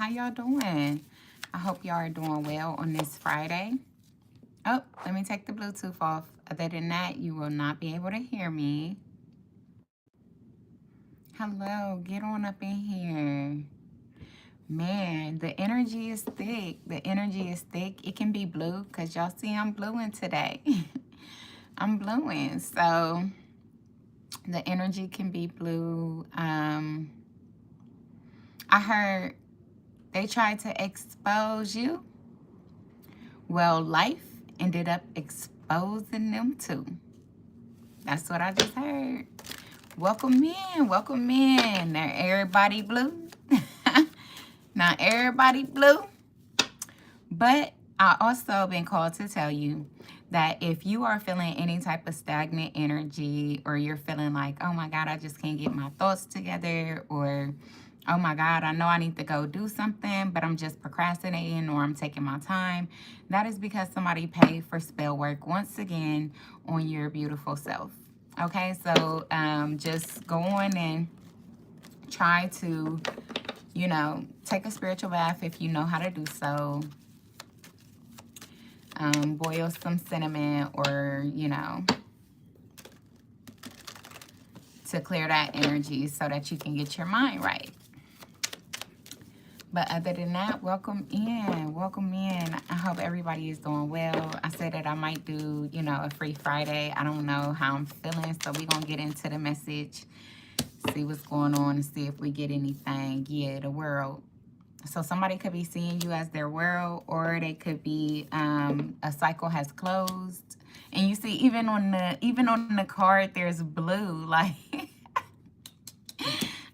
How y'all doing? I hope y'all are doing well on this Friday. Oh, let me take the Bluetooth off. Other than that, you will not be able to hear me. Hello, get on up in here. Man, the energy is thick. The energy is thick. It can be blue because y'all see I'm bluing today. I'm bluing. So the energy can be blue. I heard they tried to expose you. Well, life ended up exposing them too. That's what I just heard. Welcome in, welcome in. Now everybody blue. Not everybody blue. But I also been called to tell you that if you are feeling any type of stagnant energy, or you're feeling like, oh my God, I just can't get my thoughts together, or oh my God, I know I need to go do something, but I'm just procrastinating, or I'm taking my time, that is because somebody paid for spell work once again on your beautiful self. Okay, so just go on and try to, take a spiritual bath if you know how to do so. Boil some cinnamon, or, to clear that energy so that you can get your mind right. But other than that, welcome in. Welcome in. I hope everybody is doing well. I said that I might do, a free Friday. I don't know how I'm feeling, so we're going to get into the message, see what's going on, and see if we get anything. Yeah, the world. So somebody could be seeing you as their world, or they could be a cycle has closed. And you see, even on the card, there's blue. Like,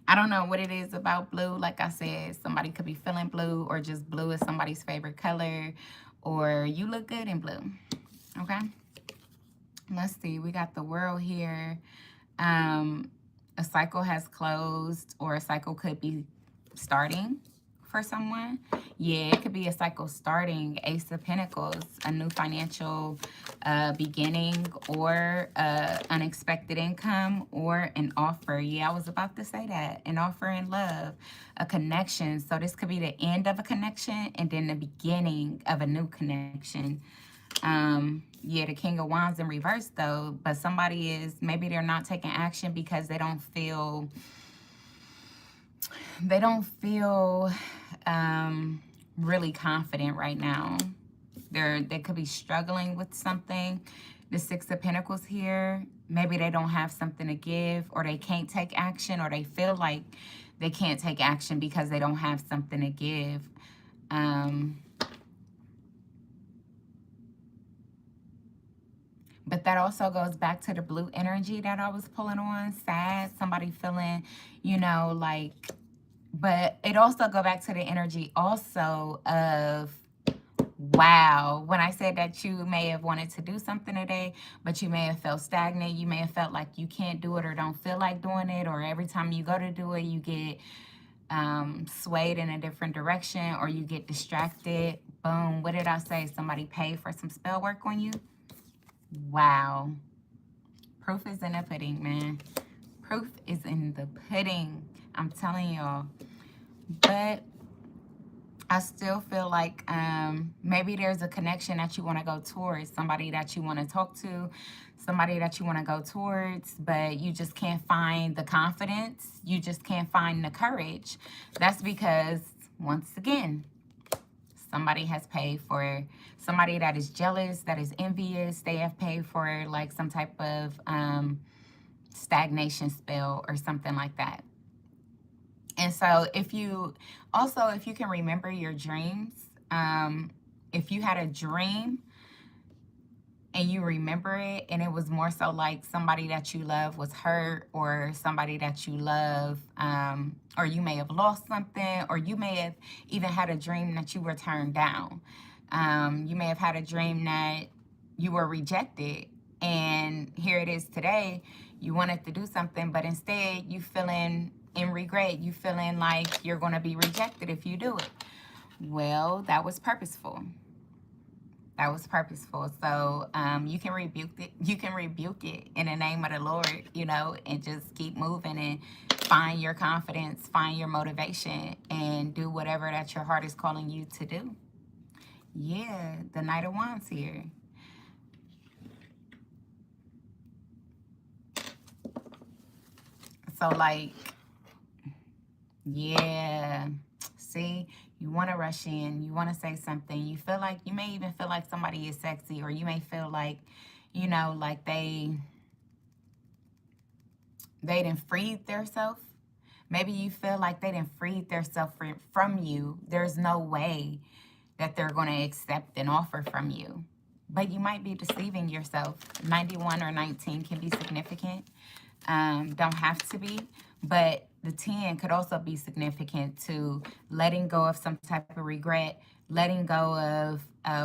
I don't know what it is about blue. Like I said, somebody could be feeling blue, or just blue is somebody's favorite color, or you look good in blue. Okay. Let's see. We got the world here. A cycle has closed, or a cycle could be starting for someone. Yeah, it could be a cycle starting. Ace of Pentacles, a new financial beginning, or unexpected income, or an offer. Yeah, I was about to say that. An offer in love, a connection. So this could be the end of a connection and then the beginning of a new connection. Yeah, the King of Wands in reverse though, but somebody is, maybe they're not taking action because they don't feel really confident right now. They could be struggling with something. The Six of Pentacles here, maybe they don't have something to give, or they can't take action, or they feel like they can't take action because they don't have something to give. But that also goes back to the blue energy that I was pulling on. Sad, somebody feeling, like, but it also go back to the energy also of, wow, when I said that you may have wanted to do something today, but you may have felt stagnant. You may have felt like you can't do it, or don't feel like doing it, or every time you go to do it, you get swayed in a different direction, or you get distracted. Boom, what did I say? Somebody paid for some spell work on you. Wow. Proof is in the pudding, man. Proof is in the pudding. I'm telling y'all. But I still feel like maybe there's a connection that you want to go towards, somebody that you want to talk to, somebody that you want to go towards, but you just can't find the confidence. You just can't find the courage. That's because, once again, somebody has paid for, somebody that is jealous, that is envious, they have paid for like some type of stagnation spell or something like that. And so if you can remember your dreams, if you had a dream and you remember it, and it was more so like somebody that you love was hurt, or somebody that you love, or you may have lost something, or you may have even had a dream that you were turned down. You may have had a dream that you were rejected, and here it is today. You wanted to do something, but instead you feeling in regret. You feeling like you're going to be rejected if you do it. Well, that was purposeful. That was purposeful. So you can rebuke it. You can rebuke it in the name of the Lord, and just keep moving and find your confidence, find your motivation, and do whatever that your heart is calling you to do. Yeah, the Knight of Wands here. So, like, yeah, see, you want to rush in, you want to say something, you feel like, you may even feel like somebody is sexy, or you may feel like, you know, like they didn't free themselves. Maybe you feel like they didn't free themselves from you. There's no way that they're going to accept an offer from you. But you might be deceiving yourself. 91 or 19 can be significant. Don't have to be. But the 10 could also be significant to letting go of some type of regret, letting go of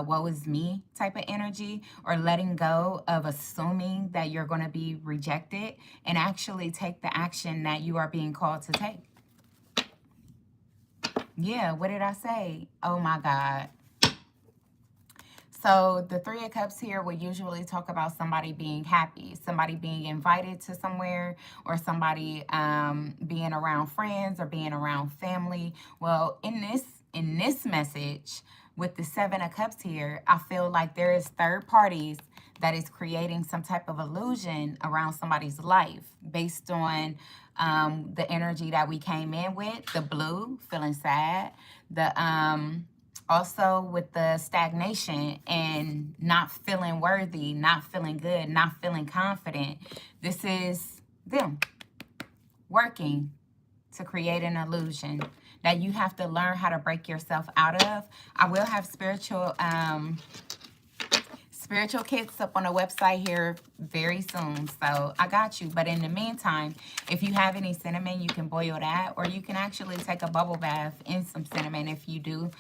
woe is me type of energy, or letting go of assuming that you're going to be rejected and actually take the action that you are being called to take. Yeah, what did I say? Oh my God. So the Three of Cups here will usually talk about somebody being happy, somebody being invited to somewhere, or somebody being around friends or being around family. Well, in this message with the Seven of Cups here, I feel like there is third parties that is creating some type of illusion around somebody's life based on the energy that we came in with, the blue, feeling sad, the also with the stagnation and not feeling worthy, not feeling good, not feeling confident. This is them working to create an illusion that you have to learn how to break yourself out of. I will have spiritual kits up on the website here very soon, so I got you. But in the meantime, if you have any cinnamon, you can boil that, or you can actually take a bubble bath in some cinnamon if you do.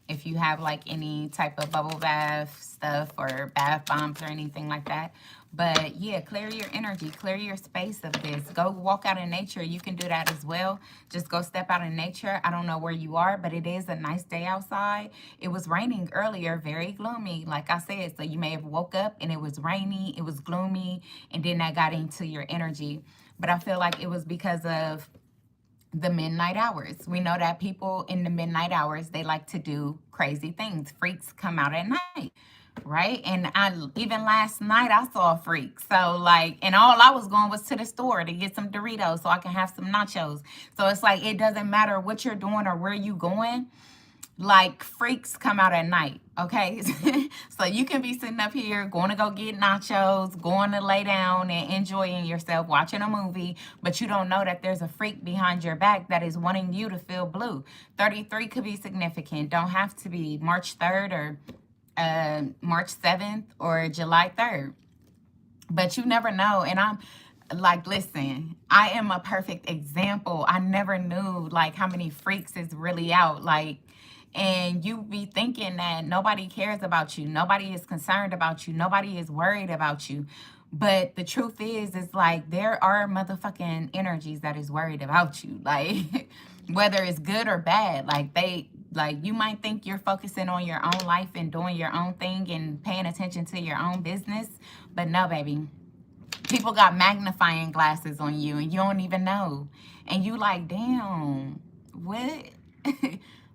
If you have like any type of bubble bath stuff or bath bombs or anything like that. But yeah, clear your energy, clear your space of this. Go walk out in nature. You can do that as well. Just go step out in nature. I don't know where you are, but it is a nice day outside. It was raining earlier, very gloomy, like I said. So you may have woke up and it was rainy, it was gloomy, and then that got into your energy. But I feel like it was because of the midnight hours. We know that people in the midnight hours, they like to do crazy things. Freaks come out at night, right? And even last night I saw a freak. So like, and all I was going was to the store to get some Doritos so I can have some nachos. So it's like, it doesn't matter what you're doing or where you going. Like, freaks come out at night, okay? So you can be sitting up here going to go get nachos, going to lay down and enjoying yourself, watching a movie, but you don't know that there's a freak behind your back that is wanting you to feel blue. 33 could be significant. Don't have to be March 3rd or March 7th or July 3rd. But you never know. And I'm like, listen, I am a perfect example. I never knew like how many freaks is really out. Like, and you be thinking that nobody cares about you. Nobody is concerned about you. Nobody is worried about you. But the truth is like, there are motherfucking energies that is worried about you. Like, whether it's good or bad, like you might think you're focusing on your own life and doing your own thing and paying attention to your own business. But no, baby. People got magnifying glasses on you and you don't even know. And you like, damn, what?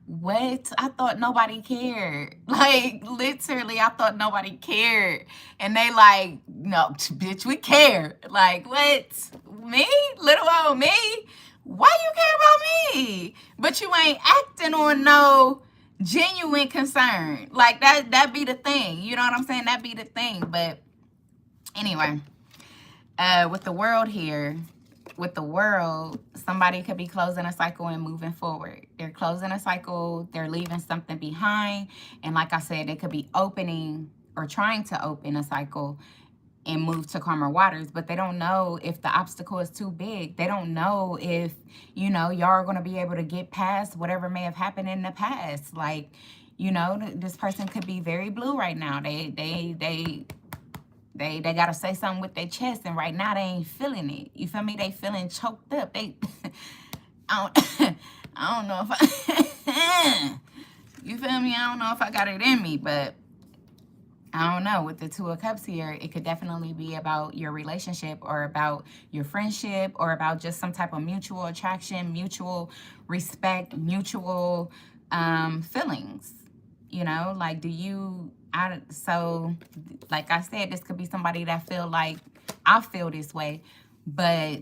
What? I thought nobody cared. Like, literally, I thought nobody cared. And they like, no, bitch, we care. Like, what? Me? Little old me? Why you care about me? But you ain't acting on no genuine concern. Like, that be the thing. You know what I'm saying? That be the thing. But anyway, with the world here, with the world, somebody could be closing a cycle and moving forward. They're closing a cycle, they're leaving something behind. And like I said, they could be opening or trying to open a cycle and move to calmer waters, but they don't know if the obstacle is too big. They don't know if, you know, y'all are going to be able to get past whatever may have happened in the past. Like, you know, this person could be very blue right now. They got to say something with their chest, and right now they ain't feeling it. You feel me? They feeling choked up. They, I don't know if I, you feel me? I don't know if I got it in me, but I don't know, with the Two of Cups here, it could definitely be about your relationship or about your friendship or about just some type of mutual attraction, mutual respect, mutual feelings. You know, like, so like I said, this could be somebody that feel like I feel this way, but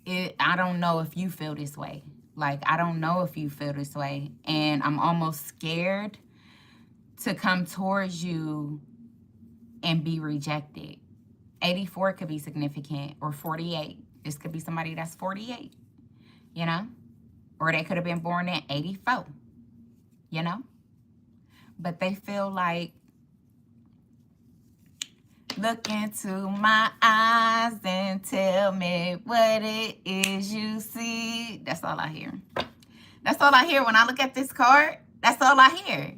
I don't know if you feel this way. Like, I don't know if you feel this way. And I'm almost scared to come towards you and be rejected. 84 could be significant, or 48. This could be somebody that's 48, you know? Or they could have been born in 84, you know? But they feel like, look into my eyes and tell me what it is you see. That's all I hear. That's all I hear when I look at this card. That's all I hear.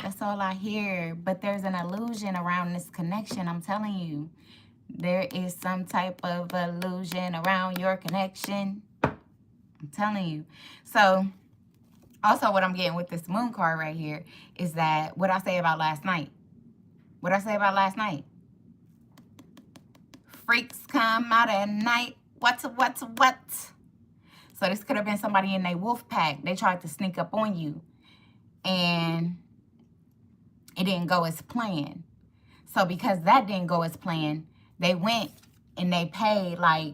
That's all I hear. But there's an illusion around this connection, I'm telling you. There is some type of illusion around your connection. I'm telling you. So, also what I'm getting with this moon card right here is that what I say about last night. What I say about last night. Freaks come out at night. What? So this could have been somebody in their wolf pack. They tried to sneak up on you. And it didn't go as planned. So because that didn't go as planned, they went and they paid, like,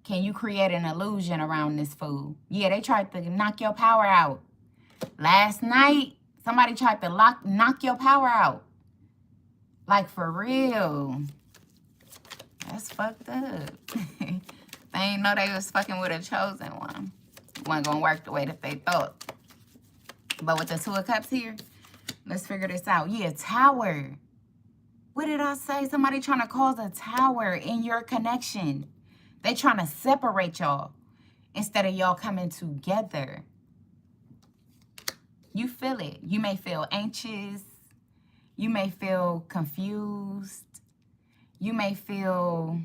can you create an illusion around this fool? Yeah, they tried to knock your power out. Last night, somebody tried to knock your power out. Like, for real. That's fucked up. They ain't know they was fucking with a chosen one. It wasn't gonna work the way that they thought. But with the Two of Cups here, let's figure this out. Yeah, tower. What did I say? Somebody trying to cause a tower in your connection. They trying to separate y'all instead of y'all coming together. You feel it. You may feel anxious. You may feel confused. You may feel...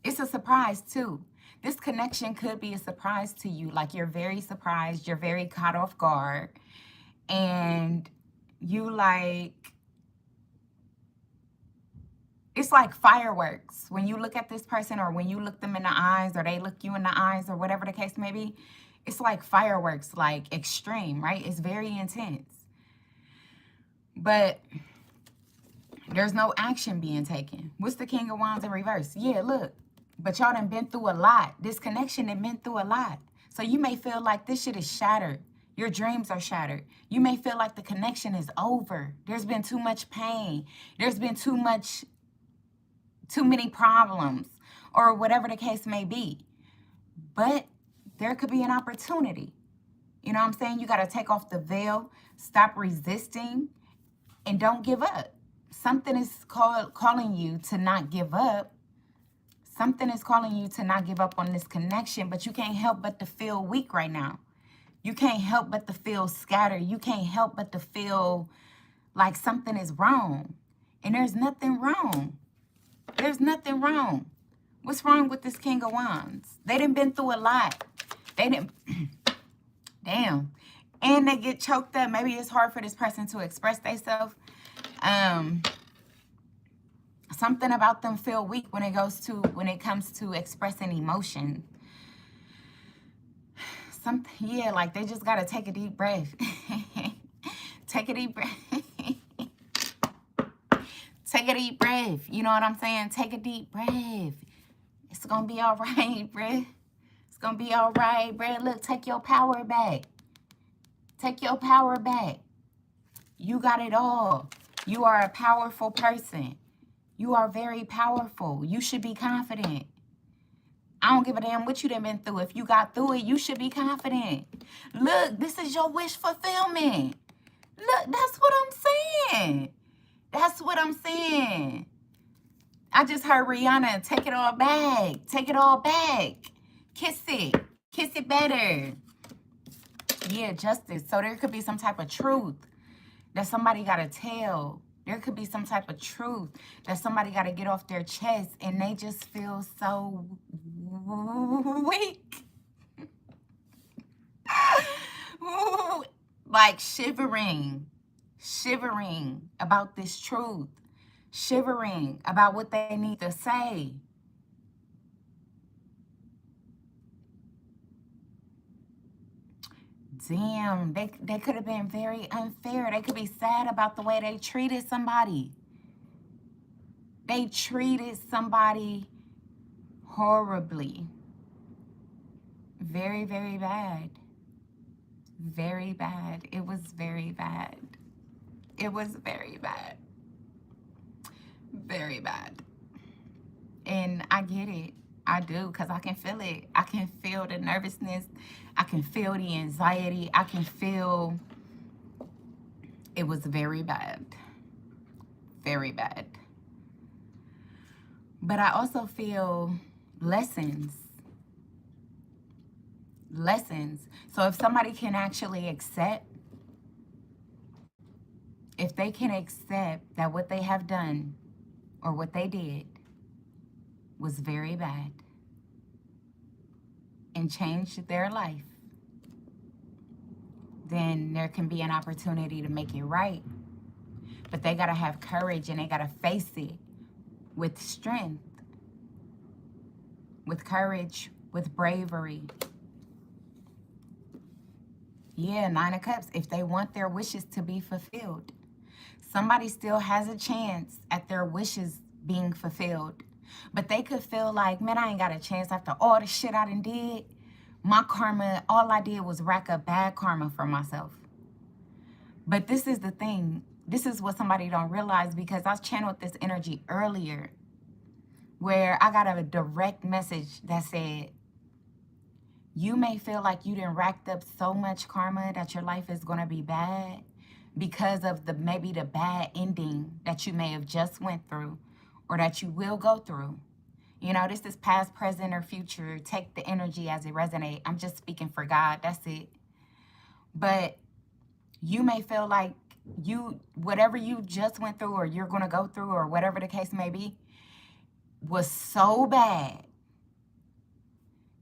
It's a surprise too. This connection could be a surprise to you. Like, you're very surprised. You're very caught off guard. And you like... It's like fireworks. When you look at this person, or when you look them in the eyes, or they look you in the eyes, or whatever the case may be, it's like fireworks, like extreme, right? It's very intense. But there's no action being taken. What's the King of Wands in reverse? Yeah, look. But y'all done been through a lot. This connection done been through a lot. So you may feel like this shit is shattered. Your dreams are shattered. You may feel like the connection is over. There's been too much pain. There's been too many problems, or whatever the case may be. But there could be an opportunity. You know what I'm saying? You got to take off the veil, stop resisting, and don't give up. Something is calling you to not give up. Something is calling you to not give up on this connection, but you can't help but to feel weak right now. You can't help but to feel scattered. You can't help but to feel like something is wrong. And there's nothing wrong. There's nothing wrong. What's wrong with this King of Wands? They done been through a lot. They didn't... Damn. And they get choked up. Maybe it's hard for this person to express themselves. Something about them feel weak when it comes to expressing emotion. Yeah, like they just gotta take a deep breath. Take a deep breath. Take a deep breath. You know what I'm saying? Take a deep breath. It's gonna be all right, bruh. It's gonna be all right, bruh. Look, take your power back. Take your power back. You got it all. You are a powerful person. You are very powerful. You should be confident. I don't give a damn what you done been through. If you got through it, you should be confident. Look, this is your wish fulfillment. Look, that's what I'm saying. That's what I'm saying. I just heard Rihanna, take it all back. Take it all back. Kiss it. Kiss it better. Yeah, justice. So there could be some type of truth that somebody got to tell. There could be some type of truth that somebody got to get off their chest, and they just feel so weak. like shivering about this truth, shivering about what they need to say. Damn, they could have been very unfair. They could be sad about the way they treated somebody. They treated somebody horribly. Very, very bad. Very bad. It was very bad. It was very bad. Very bad. And I get it. I do, because I can feel it. I can feel the nervousness. I can feel the anxiety. I can feel it was very bad. Very bad. But I also feel lessons. Lessons. So if somebody can actually accept, if they can accept that what they have done or what they did was very bad and changed their life, then there can be an opportunity to make it right. But they got to have courage and they got to face it with strength, with courage, with bravery. Yeah, Nine of Cups, if they want their wishes to be fulfilled. Somebody still has a chance at their wishes being fulfilled. But they could feel like, man, I ain't got a chance after all the shit I done did. My karma, all I did was rack up bad karma for myself. But this is the thing. This is what somebody don't realize, because I channeled this energy earlier where I got a direct message that said, you may feel like you done racked up so much karma that your life is going to be bad because of maybe the bad ending that you may have just went through or that you will go through. You know, this is past, present, or future. Take the energy as it resonates. I'm just speaking for God. That's it. But you may feel like whatever you just went through or you're going to go through or whatever the case may be was so bad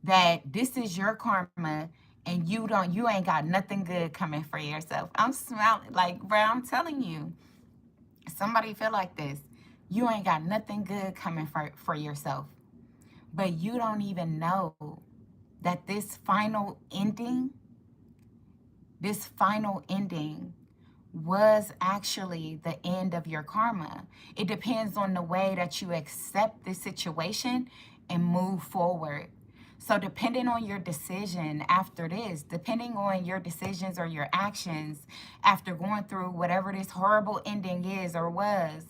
that this is your karma and you ain't got nothing good coming for yourself. I'm smiling like, bro, I'm telling you, somebody feel like this. You ain't got nothing good coming for yourself. But you don't even know that this final ending was actually the end of your karma. It depends on the way that you accept the situation and move forward. So depending on your decision after this, depending on your decisions or your actions after going through whatever this horrible ending is or was,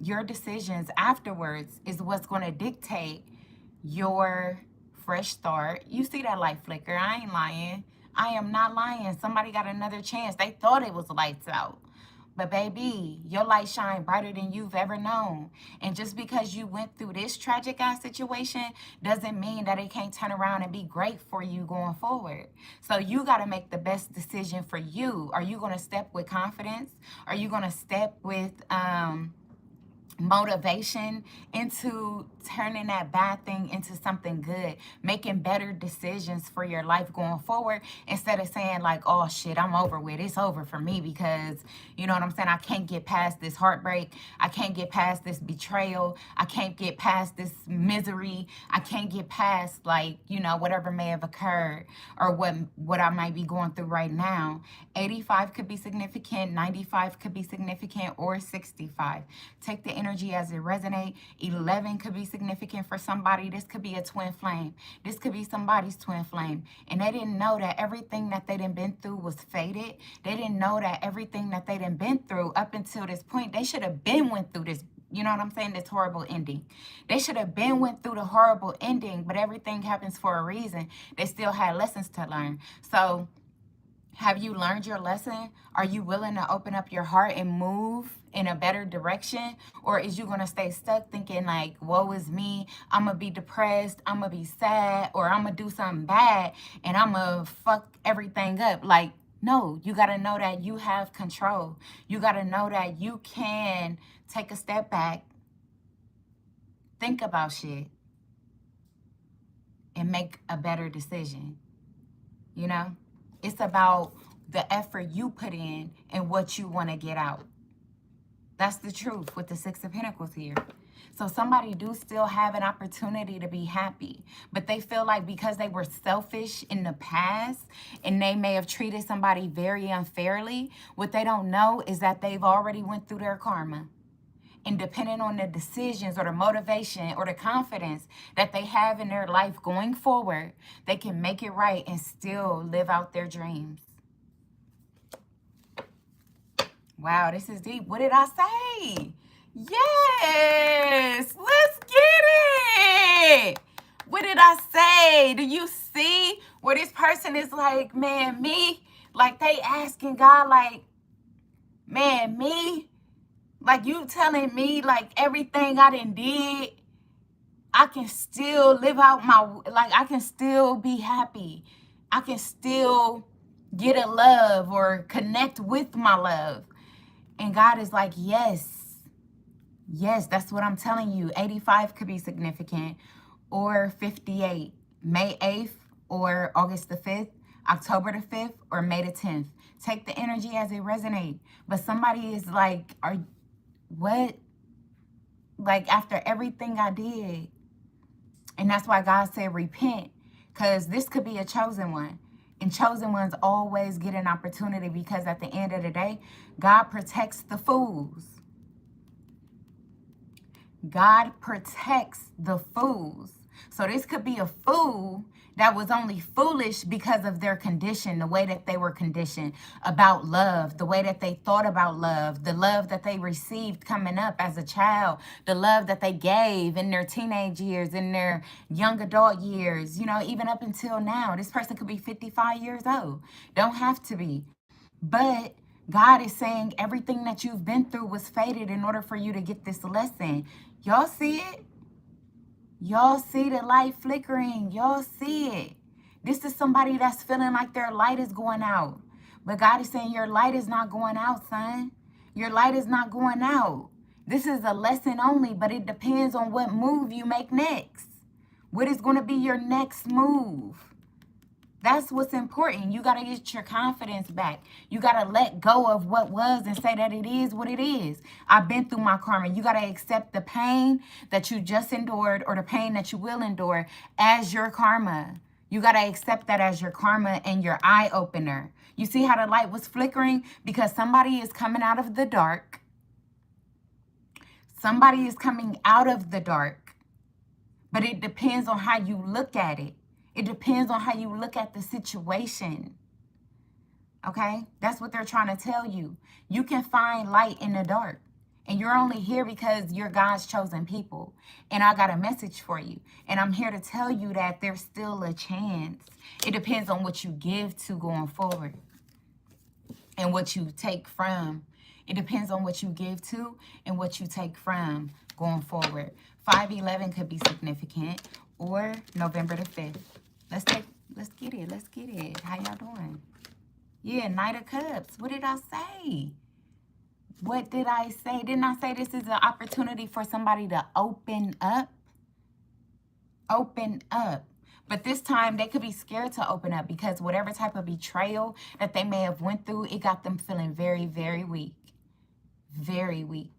your decisions afterwards is what's going to dictate your fresh start. You see that light flicker. I ain't lying. I am not lying. Somebody got another chance. They thought it was lights out. But baby, your light shine brighter than you've ever known. And just because you went through this tragic ass situation doesn't mean that it can't turn around and be great for you going forward. So you got to make the best decision for you. Are you going to step with confidence? Are you going to step with motivation into turning that bad thing into something good, making better decisions for your life going forward, instead of saying like, oh shit, I'm over with, it's over for me, because you know what I'm saying, I can't get past this heartbreak, I can't get past this betrayal, I can't get past this misery, I can't get past, like, you know, whatever may have occurred or what I might be going through right now. 85 could be significant, 95 could be significant, or 65. Take the energy as it resonates. 11 could be significant for somebody. This could be a twin flame. This could be somebody's twin flame. And they didn't know that everything that they done been through was fated. They didn't know that everything that they done been through up until this point, they should have been went through this, you know what I'm saying, this horrible ending. They should have been went through the horrible ending, but everything happens for a reason. They still had lessons to learn. So have you learned your lesson? Are you willing to open up your heart and move in a better direction? Or is you going to stay stuck thinking like, woe is me, I'm going to be depressed, I'm going to be sad, or I'm going to do something bad and I'm going to fuck everything up? Like, no, you got to know that you have control. You got to know that you can take a step back, think about shit, and make a better decision. You know, it's about the effort you put in and what you want to get out. That's the truth with the Six of Pentacles here. So somebody do still have an opportunity to be happy, but they feel like because they were selfish in the past and they may have treated somebody very unfairly, what they don't know is that they've already went through their karma. And depending on the decisions or the motivation or the confidence that they have in their life going forward, they can make it right and still live out their dreams. Wow, this is deep. What did I say? Yes, let's get it. What did I say? Do you see where this person is like, man, me? Like they asking God, like, man, me? Like you telling me like everything I done did, I can still live out like I can still be happy. I can still get a love or connect with my love. And God is like, yes. Yes, that's what I'm telling you. 85 could be significant, or 58. May 8th or August the 5th, October the 5th or May the 10th. Take the energy as it resonates. But somebody is like, what? Like after everything I did. And that's why God said repent. Because this could be a chosen one. And chosen ones always get an opportunity because at the end of the day, God protects the fools. God protects the fools. So this could be a fool that was only foolish because of their condition, the way that they were conditioned about love, the way that they thought about love, the love that they received coming up as a child, the love that they gave in their teenage years, in their young adult years, you know, even up until now. This person could be 55 years old. Don't have to be. But God is saying everything that you've been through was fated in order for you to get this lesson. Y'all see it? Y'all see the light flickering. Y'all see it. This is somebody that's feeling like their light is going out. But God is saying your light is not going out, son. Your light is not going out. This is a lesson only, but it depends on what move you make next. What is going to be your next move? That's what's important. You got to get your confidence back. You got to let go of what was and say that it is what it is. I've been through my karma. You got to accept the pain that you just endured or the pain that you will endure as your karma. You got to accept that as your karma and your eye opener. You see how the light was flickering? Because somebody is coming out of the dark. Somebody is coming out of the dark. But it depends on how you look at it. It depends on how you look at the situation. Okay? That's what they're trying to tell you. You can find light in the dark. And you're only here because you're God's chosen people. And I got a message for you. And I'm here to tell you that there's still a chance. It depends on what you give to going forward. And what you take from. It depends on what you give to and what you take from going forward. 5/11 could be significant. Or November the 5th. Let's get it. How y'all doing? Yeah, Knight of Cups. What did I say? What did I say? Didn't I say this is an opportunity for somebody to open up? Open up. But this time they could be scared to open up because whatever type of betrayal that they may have went through, it got them feeling very, very weak. Very weak.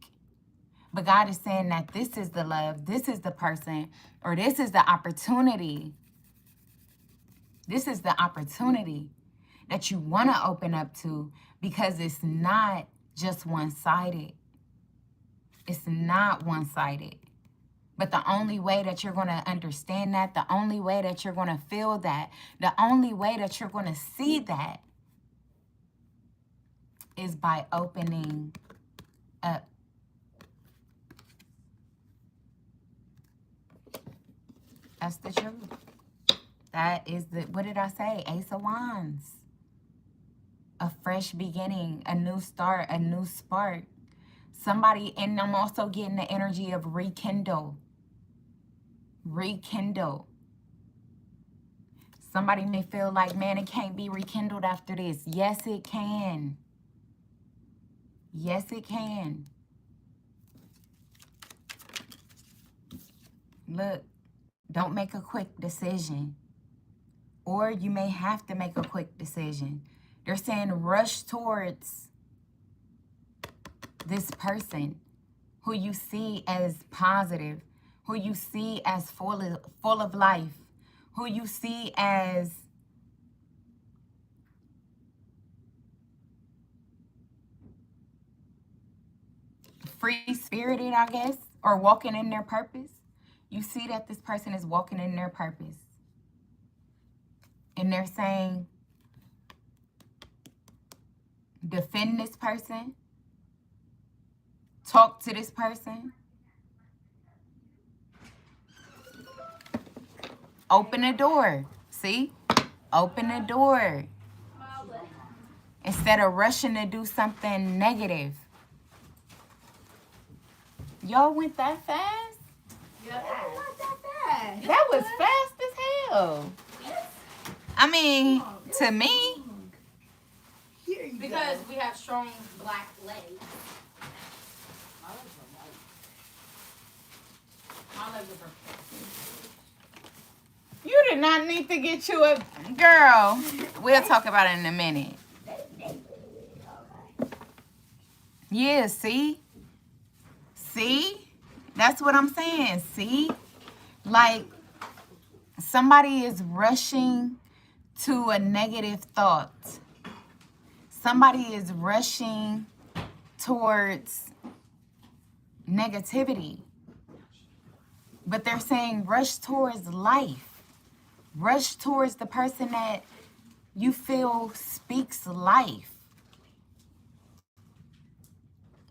But God is saying that this is the love, this is the person, or this is the opportunity. This is the opportunity that you want to open up to because it's not just one-sided. It's not one-sided. But the only way that you're going to understand that, the only way that you're going to feel that, the only way that you're going to see that is by opening up. That's the truth. That is the, what did I say? Ace of Wands. A fresh beginning, a new start, a new spark. Somebody, and I'm also getting the energy of rekindle. Rekindle. Somebody may feel like, man, it can't be rekindled after this. Yes, it can. Yes, it can. Look. Don't make a quick decision. Or you may have to make a quick decision. They're saying rush towards this person who you see as positive, who you see as full of life, who you see as free-spirited, I guess, or walking in their purpose. You see that this person is walking in their purpose. And they're saying, defend this person, talk to this person, open the door. See? Open the door. Instead of rushing to do something negative. Y'all went that fast? Yeah, not that fast. That was fast as hell. I mean, to me. Because we have strong black legs. My legs are perfect. You did not need to get you a girl. We'll talk about it in a minute. Yeah, see? See? That's what I'm saying. See? Like, somebody is rushing to a negative thought. Somebody is rushing towards negativity. But they're saying rush towards life. Rush towards the person that you feel speaks life.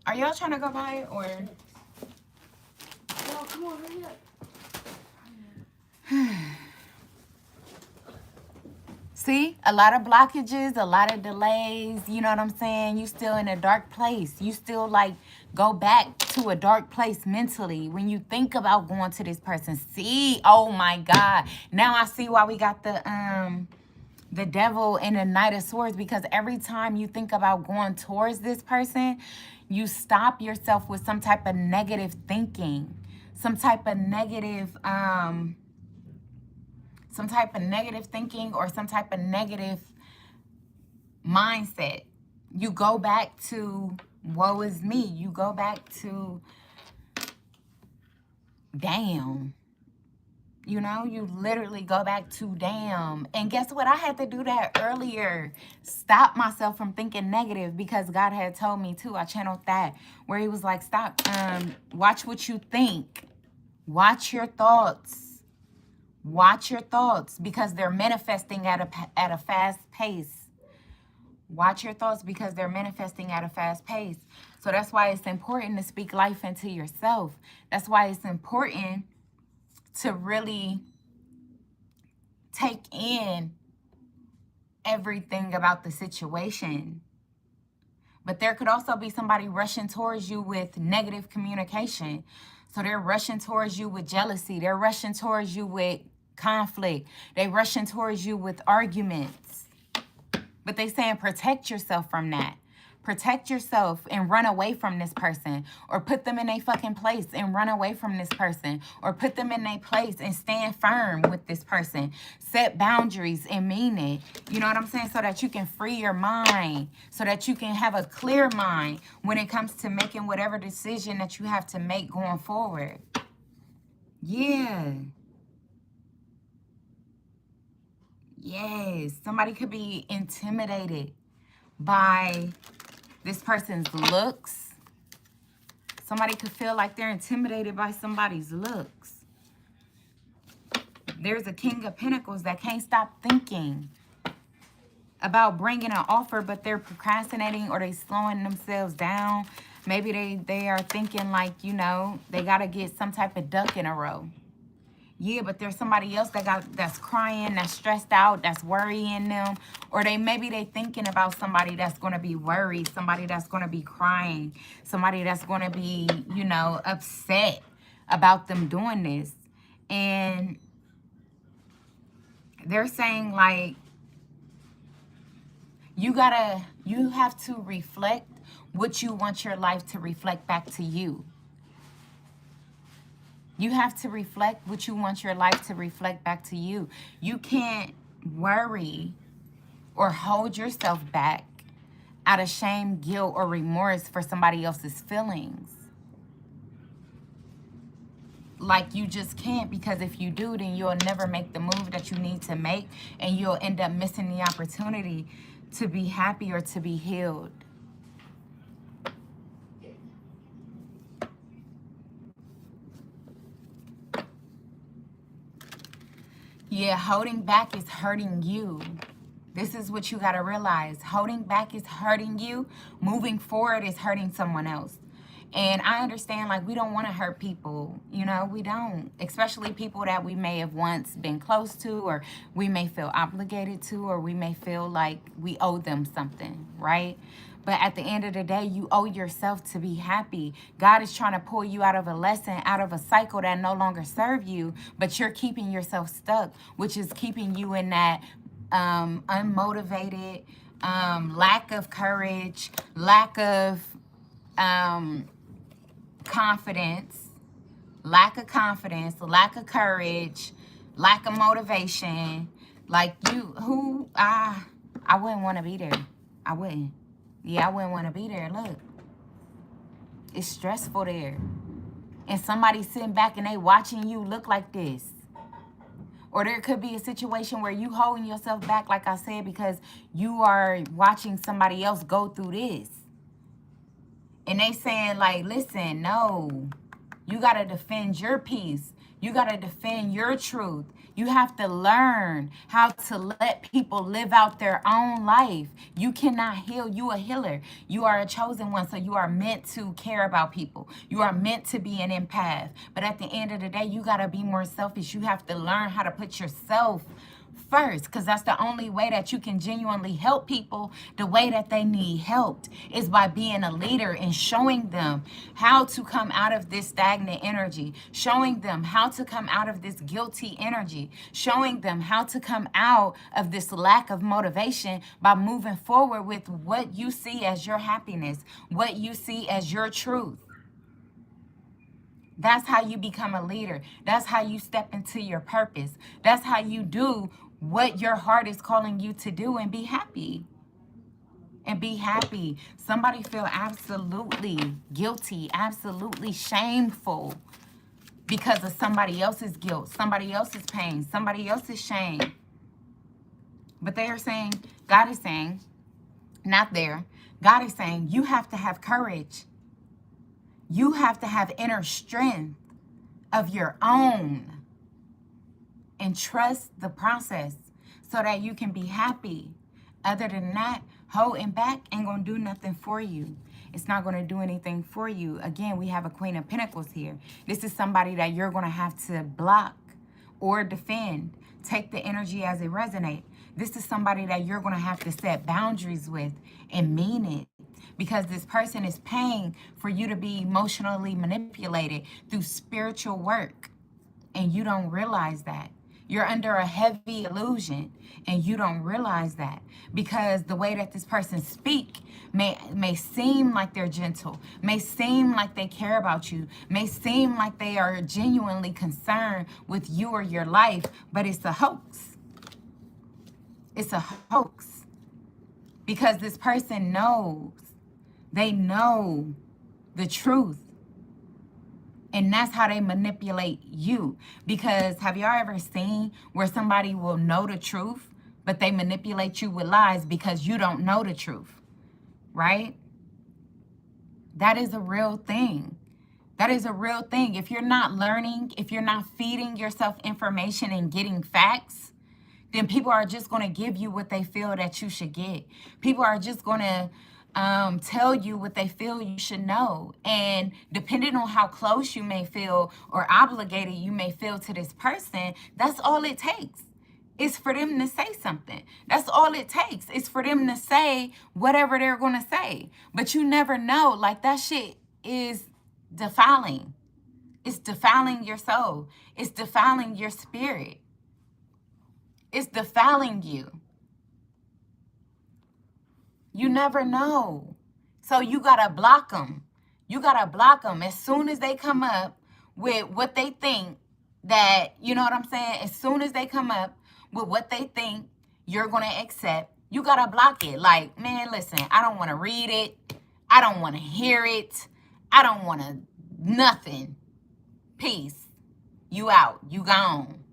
Are y'all trying to go by it or? Oh, come on, hurry up. See, a lot of blockages, a lot of delays, you know what I'm saying? You still in a dark place. You still like go back to a dark place mentally when you think about going to this person. See, oh my God. Now I see why we got the devil and the Knight of Swords, because every time you think about going towards this person, you stop yourself with some type of negative thinking, some type of negative thinking or some type of negative mindset. You go back to woe is me. You go back to damn. You know, you literally go back to damn. And guess what? I had to do that earlier. Stop myself from thinking negative because God had told me to. I channeled that where he was like, stop, watch what you think. Watch your thoughts. Watch your thoughts because they're manifesting at a fast pace. Watch your thoughts because they're manifesting at a fast pace. So that's why it's important to speak life into yourself. That's why it's important to really take in everything about the situation. But there could also be somebody rushing towards you with negative communication. So they're rushing towards you with jealousy. They're rushing towards you with conflict. They're rushing towards you with arguments. But they saying protect yourself from that. Protect yourself and run away from this person, or put them in a fucking place and run away from this person, or put them in a place and stand firm with this person. Set boundaries and mean it. You know what I'm saying? So that you can free your mind, so that you can have a clear mind when it comes to making whatever decision that you have to make going forward. Yeah. Yes. Somebody could be intimidated by this person's looks. Somebody could feel like they're intimidated by somebody's looks. There's a King of Pentacles that can't stop thinking about bringing an offer, but they're procrastinating or they slowing themselves down. Maybe they are thinking like, you know, they got to get some type of duck in a row. Yeah, but there's somebody else that's crying, that's stressed out, that's worrying them. Or maybe they thinking about somebody that's going to be worried, somebody that's going to be crying, somebody that's going to be, you know, upset about them doing this. And they're saying like, you have to reflect what you want your life to reflect back to you. You have to reflect what you want your life to reflect back to you. You can't worry or hold yourself back out of shame, guilt, or remorse for somebody else's feelings. Like, you just can't, because if you do, then you'll never make the move that you need to make, and you'll end up missing the opportunity to be happy or to be healed. Yeah, holding back is hurting you. This is what you got to realize. Holding back is hurting you. Moving forward is hurting someone else. And I understand, like, we don't want to hurt people. You know, we don't. Especially people that we may have once been close to, or we may feel obligated to, or we may feel like we owe them something, right? But at the end of the day, you owe yourself to be happy. God is trying to pull you out of a lesson, out of a cycle that no longer serve you, but you're keeping yourself stuck, which is keeping you in that unmotivated, lack of courage, lack of confidence, lack of courage, lack of motivation. Like, I wouldn't want to be there. I wouldn't. Yeah, I wouldn't want to be there. Look, it's stressful there. And somebody sitting back and they watching you look like this. Or there could be a situation where you holding yourself back, like I said, because you are watching somebody else go through this. And they saying, like, listen, no, you got to defend your peace. You got to defend your truth. You have to learn how to let people live out their own life. You cannot heal. You a healer. You are a chosen one, so you are meant to care about people. You are meant to be an empath. But at the end of the day, you got to be more selfish. You have to learn how to put yourself first, because that's the only way that you can genuinely help people the way that they need helped, is by being a leader and showing them how to come out of this stagnant energy, showing them how to come out of this guilty energy, showing them how to come out of this lack of motivation by moving forward with what you see as your happiness, what you see as your truth. That's how you become a leader. That's how you step into your purpose. That's how you do what your heart is calling you to do, and be happy. And be happy. Somebody feel absolutely guilty, absolutely shameful because of somebody else's guilt, somebody else's pain, somebody else's shame. But they are saying, God is saying, not there. God is saying, you have to have courage. You have to have inner strength of your own, and trust the process so that you can be happy. Other than that, holding back ain't going to do nothing for you. It's not going to do anything for you. Again, we have a Queen of Pentacles here. This is somebody that you're going to have to block or defend. Take the energy as it resonates. This is somebody that you're going to have to set boundaries with and mean it. Because this person is paying for you to be emotionally manipulated through spiritual work. And you don't realize that. You're under a heavy illusion, and you don't realize that, because the way that this person speak may seem like they're gentle, may seem like they care about you, may seem like they are genuinely concerned with you or your life, but it's a hoax. It's a hoax. Because this person knows, they know the truth. And that's how they manipulate you. Because have y'all ever seen where somebody will know the truth, but they manipulate you with lies because you don't know the truth, right? That is a real thing. That is a real thing. If you're not learning, if you're not feeding yourself information and getting facts, then people are just going to give you what they feel that you should get. People are just going to tell you what they feel you should know. And depending on how close you may feel or obligated you may feel to this person, that's all it takes. It's for them to say something. That's all it takes. It's for them to say whatever they're going to say. But you never know. Like, that shit is defiling. It's defiling your soul. It's defiling your spirit. It's defiling you. You never know. So you got to block them. You got to block them as soon as they come up with what they think that, you know what I'm saying? As soon as they come up with what they think you're going to accept, You gotta block it. Like, man, listen, I don't want to read it. I don't want to hear it. I don't want to nothing. Peace. You out. You gone.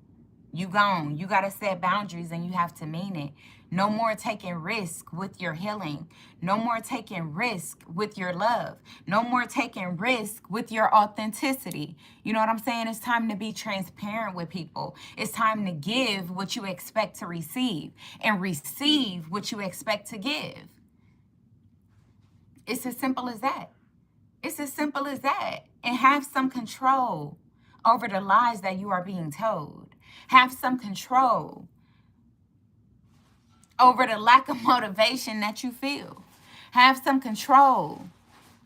You gone. You gotta set boundaries, and you have to mean it. No more taking risk with your healing. No more taking risk with your love. No more taking risk with your authenticity. You know what I'm saying? It's time to be transparent with people. It's time to give what you expect to receive and receive what you expect to give. It's as simple as that. It's as simple as that. And have some control over the lies that you are being told. Have some control over the lack of motivation that you feel. Have some control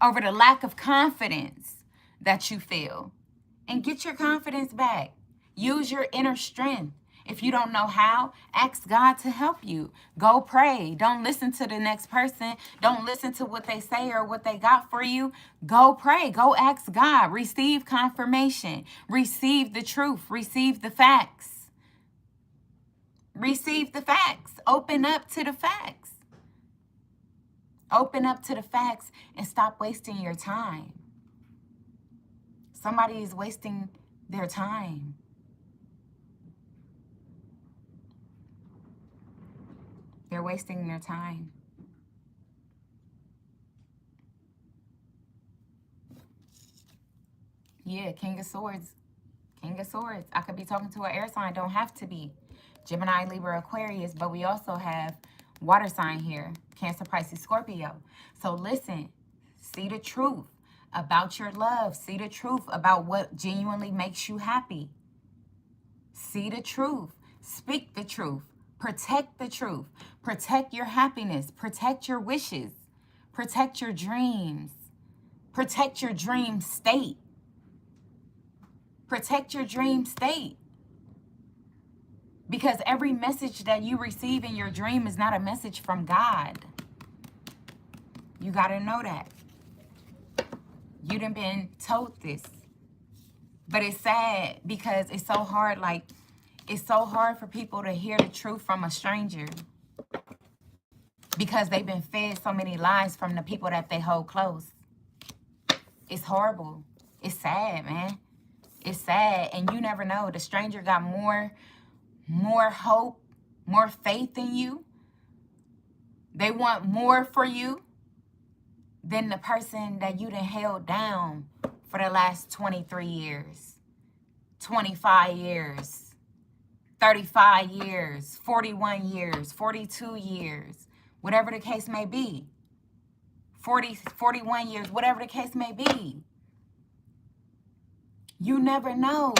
over the lack of confidence that you feel. And get your confidence back. Use your inner strength. If you don't know how, ask God to help you. Go pray. Don't listen to the next person. Don't listen to what they say or what they got for you. Go pray. Go ask God. Receive confirmation. Receive the truth. Receive the facts. Receive the facts. Open up to the facts. Open up to the facts and stop wasting your time. Somebody is wasting their time. They're wasting their time. Yeah, King of Swords. King of Swords. I could be talking to an air sign. Don't have to be. Gemini, Libra, Aquarius. But we also have water sign here. Cancer, Pisces, Scorpio. So listen. See the truth about your love. See the truth about what genuinely makes you happy. See the truth. Speak the truth. Protect the truth. Protect your happiness. Protect your wishes. Protect your dreams. Protect your dream state. Protect your dream state. Because every message that you receive in your dream is not a message from God. You got to know that. You done been told this. But it's sad because it's so hard. Like, it's so hard for people to hear the truth from a stranger. Because they've been fed so many lies from the people that they hold close. It's horrible. It's sad, man. It's sad. And you never know. The stranger got more hope, more faith in you. They want more for you than the person that you done held down for the last 23 years, 25 years, 35 years, 41 years, 42 years, whatever the case may be. 41 years, whatever the case may be. You never know.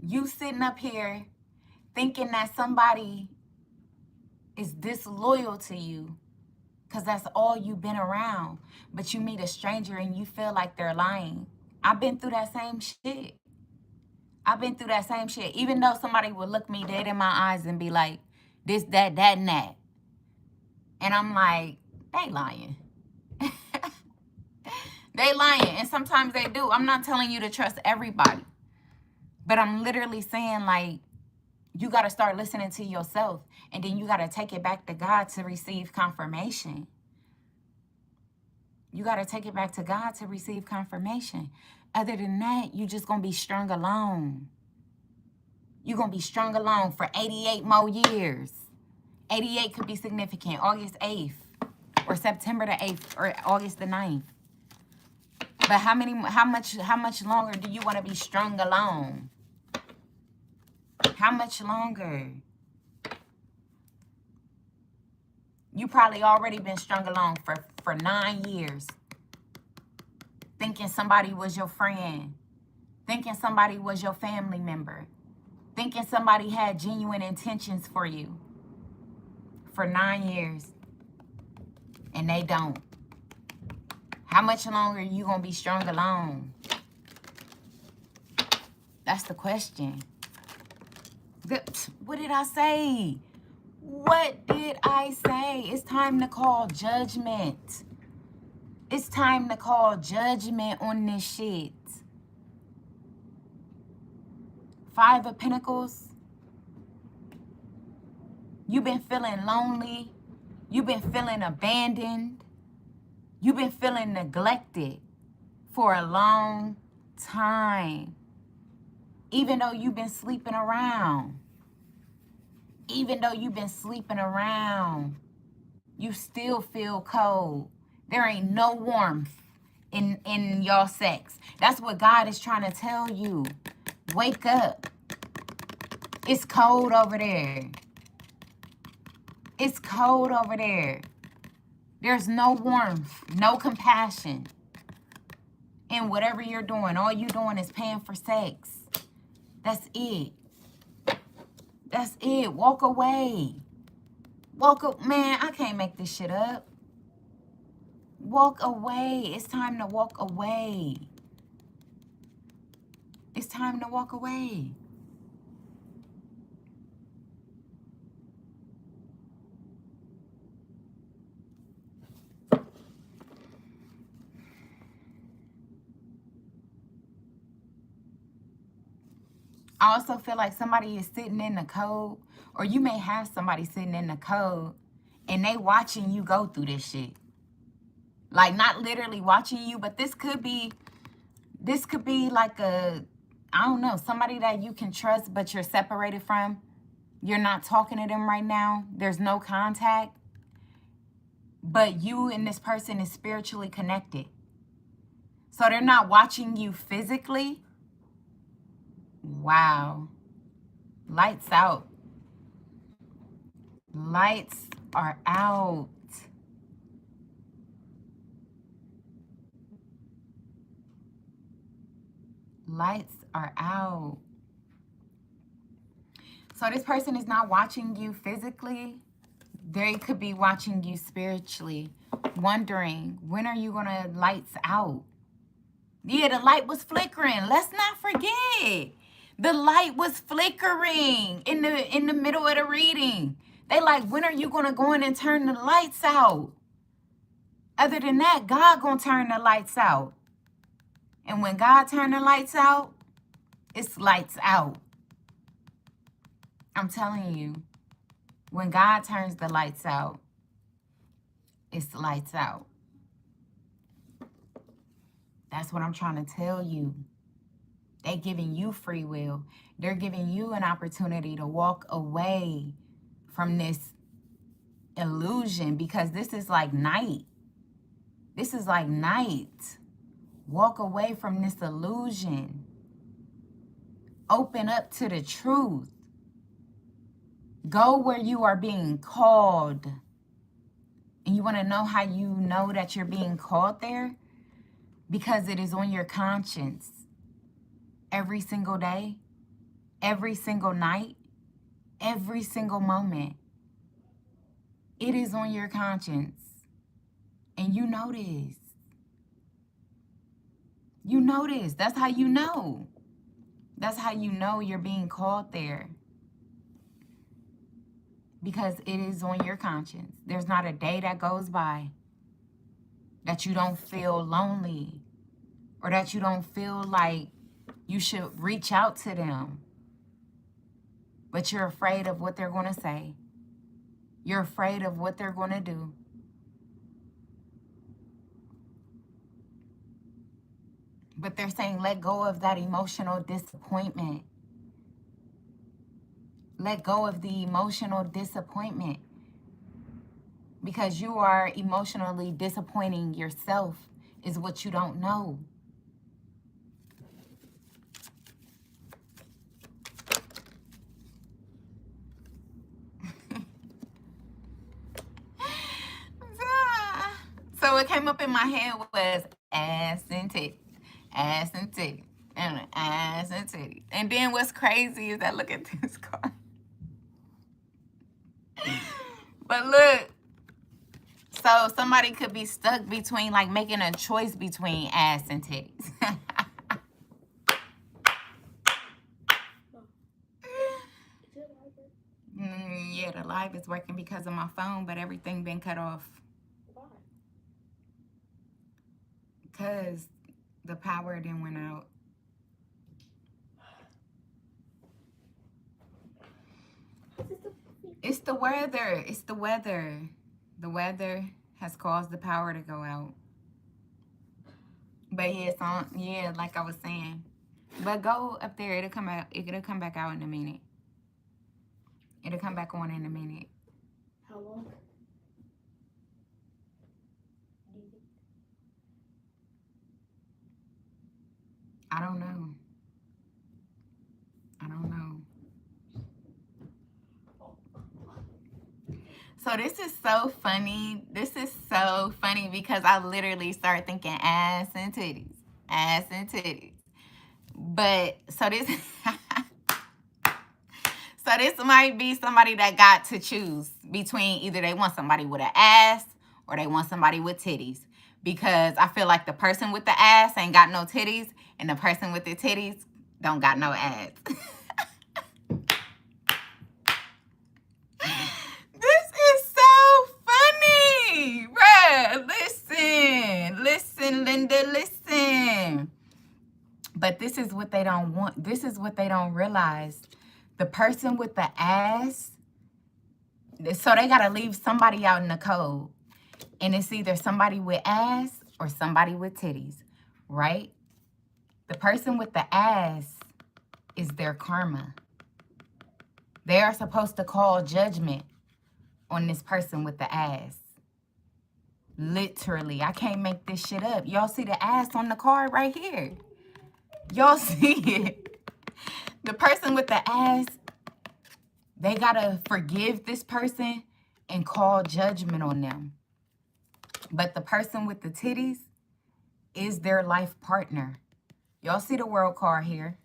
You sitting up here thinking that somebody is disloyal to you because that's all you've been around. But you meet a stranger and you feel like they're lying. I've been through that same shit. I've been through that same shit. Even though somebody would look me dead in my eyes and be like, this, that, and that. And I'm like, they lying. They lying. And sometimes they do. I'm not telling you to trust everybody. But I'm literally saying, like, you got to start listening to yourself. And then you got to take it back to God to receive confirmation. You got to take it back to God to receive confirmation. Other than that, you just going to be strung alone. You're going to be strung alone for 88 more years. 88 could be significant. August 8th or September the 8th or August the 9th. But how much longer do you want to be strung alone? How much longer? You probably already been strung along for 9 years. Thinking somebody was your friend. Thinking somebody was your family member. Thinking somebody had genuine intentions for you. For 9 years. And they don't. How much longer are you going to be strung alone? That's the question. What did I say? What did I say? It's time to call judgment. It's time to call judgment on this shit. 5 of Pentacles. You've been feeling lonely. You've been feeling abandoned. You've been feeling neglected for a long time. Even though you've been sleeping around. Even though you've been sleeping around, you still feel cold. There ain't no warmth in y'all sex. That's what God is trying to tell you. Wake up. It's cold over there. It's cold over there. There's no warmth, no compassion. And whatever you're doing, all you're doing is paying for sex. That's it. That's it. Walk away. Man, I can't make this shit up. Walk away. It's time to walk away. It's time to walk away. I also feel like somebody is sitting in the code, or you may have somebody sitting in the code and they watching you go through this shit. Like, not literally watching you, but this could be like a, I don't know, somebody that you can trust, but you're separated from. You're not talking to them right now. There's no contact. But you and this person is spiritually connected. So they're not watching you physically. Wow. Lights out. Lights are out. Lights are out. So this person is not watching you physically. They could be watching you spiritually, wondering, when are you going to lights out? Yeah, the light was flickering. Let's not forget. The light was flickering in the middle of the reading. They like, when are you going to go in and turn the lights out? Other than that, God going to turn the lights out. And when God turn the lights out, it's lights out. I'm telling you, when God turns the lights out, it's lights out. That's what I'm trying to tell you. They're giving you free will. They're giving you an opportunity to walk away from this illusion, because this is like night. This is like night. Walk away from this illusion. Open up to the truth. Go where you are being called. And you want to know how you know that you're being called there? Because it is on your conscience. Every single day, every single night, every single moment. It is on your conscience. And you know this. You know this. That's how you know. That's how you know you're being called there. Because it is on your conscience. There's not a day that goes by that you don't feel lonely, or that you don't feel like you should reach out to them. But you're afraid of what they're going to say. You're afraid of what they're going to do. But they're saying, let go of that emotional disappointment. Let go of the emotional disappointment. Because you are emotionally disappointing yourself is what you don't know. So what came up in my head was ass and titty, ass and titty, and ass and titty. And then what's crazy is that, look at this card. But look, so somebody could be stuck between, like, making a choice between ass and titties. Yeah, the live is working because of my phone, but everything been cut off. Why? Because the power then went out. It's the weather. It's the weather. The weather has caused the power to go out. But yeah, it's on. Yeah, like I was saying. But go up there. It'll come out. It'll come back out in a minute. It'll come back on in a minute. How long? I don't know. I don't know. So this is so funny. This is so funny because I literally started thinking ass and titties. Ass and titties. But so this so this might be somebody that got to choose between either they want somebody with an ass or they want somebody with titties. Because I feel like the person with the ass ain't got no titties and the person with the titties don't got no ass. This is so funny, bruh. Listen, Linda, listen. But this is what they don't want. This is what they don't realize. The person with the ass, so they got to leave somebody out in the code. And it's either somebody with ass or somebody with titties, right? The person with the ass is their karma. They are supposed to call judgment on this person with the ass. Literally, I can't make this shit up. Y'all see the ass on the card right here. Y'all see it. The person with the ass, they gotta forgive this person and call judgment on them. But the person with the titties is their life partner. Y'all see the world card here.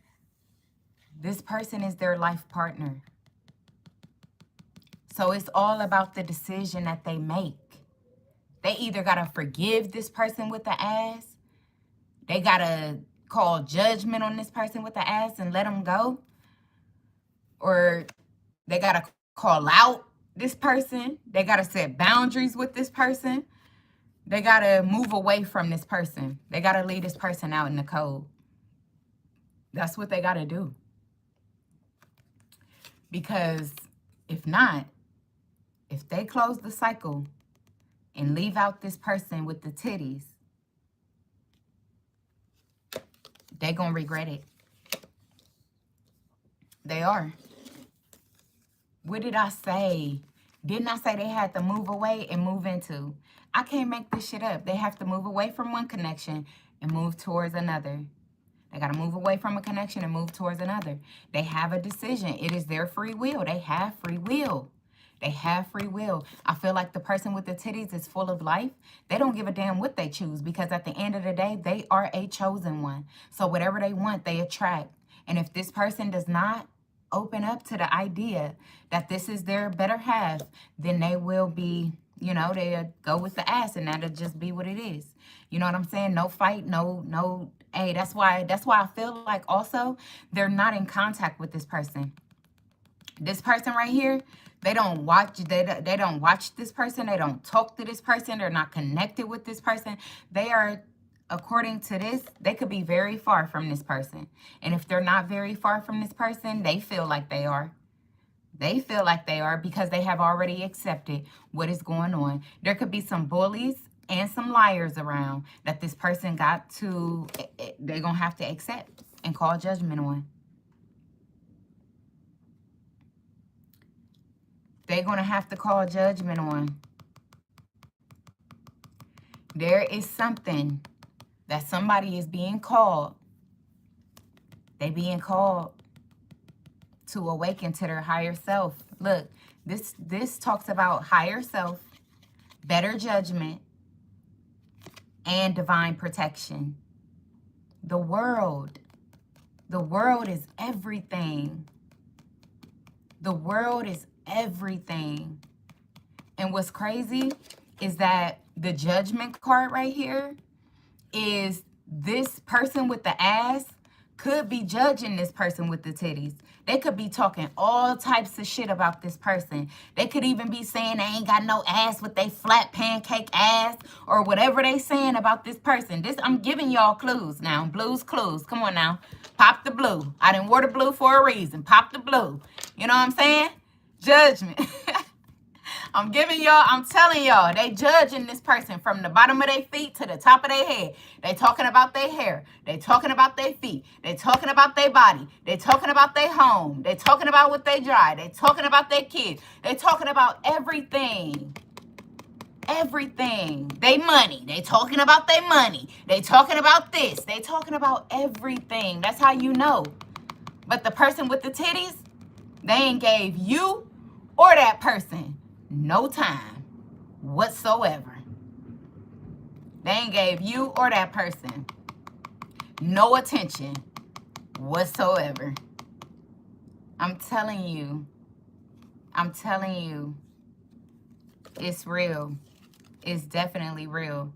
This person is their life partner. So it's all about the decision that they make. They either got to forgive this person with the ass. They got to call judgment on this person with the ass and let them go. Or they got to call out this person. They got to set boundaries with this person. They got to move away from this person. They got to leave this person out in the cold. That's what they got to do. Because if not, if they close the cycle and leave out this person with the titties, they gonna regret it. They are. What did I say? Didn't I say they had to move away and move into? I can't make this shit up. They have to move away from one connection and move towards another. They got to move away from a connection and move towards another. They have a decision. It is their free will. They have free will. They have free will. I feel like the person with the titties is full of life. They don't give a damn what they choose because at the end of the day, they are a chosen one. So whatever they want, they attract. And if this person does not open up to the idea that this is their better half, then they will be, you know, they'll go with the ass and that'll just be what it is. You know what I'm saying? No fight, no. Hey, that's why I feel like also they're not in contact with this person. This person right here, they don't watch this person. They don't talk to this person. They're not connected with this person. They are, according to this, they could be very far from this person. And if they're not very far from this person, they feel like they are. They feel like they are because they have already accepted what is going on. There could be some bullies and some liars around that this person got to, they're going to have to accept and call judgment on. They're going to have to call judgment on. There is something that somebody is being called. They being called to awaken to their higher self. Look, this talks about higher self, better judgment, and divine protection. The world is everything. The world is everything. And what's crazy is that the judgment card right here is this person with the ass could be judging this person with the titties. They could be talking all types of shit about this person. They could even be saying they ain't got no ass with they flat pancake ass or whatever they saying about this person. I'm giving y'all clues now. Blue's clues. Come on now. Pop the blue. I didn't wear the blue for a reason. Pop the blue. You know what I'm saying? Judgment. I'm giving y'all, I'm telling y'all, they judging this person from the bottom of their feet to the top of their head. They talking about their hair. They talking about their feet. They talking about their body. They talking about their home. They talking about what they drive. They talking about their kids. They talking about everything. Everything. They money. They talking about their money. They talking about this. They talking about everything. That's how you know. But the person with the titties, they ain't gave you or that person no time whatsoever. They ain't gave you or that person no attention whatsoever. I'm telling you, it's real. It's definitely real.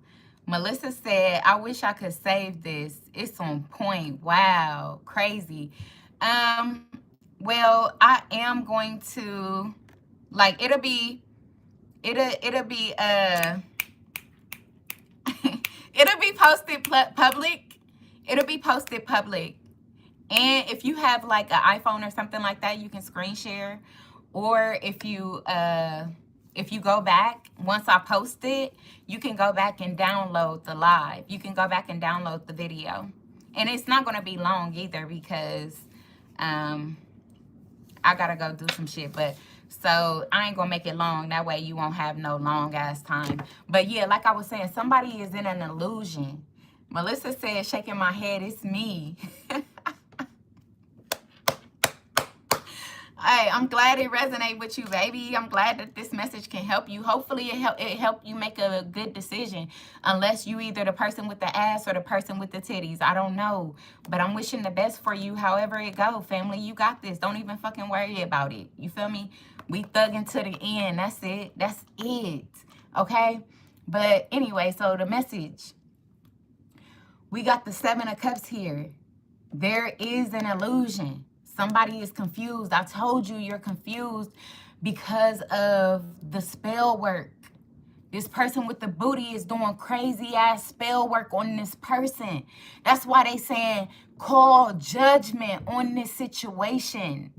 Melissa said, I wish I could save this. It's on point. Wow, crazy. Well, I am going to, like, it'll be it'll be posted public. It'll be posted public. And if you have like an iPhone or something like that, you can screen share. Or if you go back, once I post it, you can go back and download the live. You can go back and download the video. And it's not going to be long either because I got to go do some shit. But so I ain't going to make it long. That way you won't have no long ass time. But yeah, like I was saying, somebody is in an illusion. Melissa said, shaking my head, it's me. Hey, I'm glad it resonated with you, baby. I'm glad that this message can help you. Hopefully it help you make a good decision. Unless you either the person with the ass or the person with the titties. I don't know. But I'm wishing the best for you however it go. Family, you got this. Don't even fucking worry about it. You feel me? We thugging to the end. That's it. That's it. Okay? But anyway, so the message. We got the 7 of Cups here. There is an illusion. Somebody is confused. I told you you're confused because of the spell work. This person with the booty is doing crazy ass spell work on this person. That's why they saying call judgment on this situation.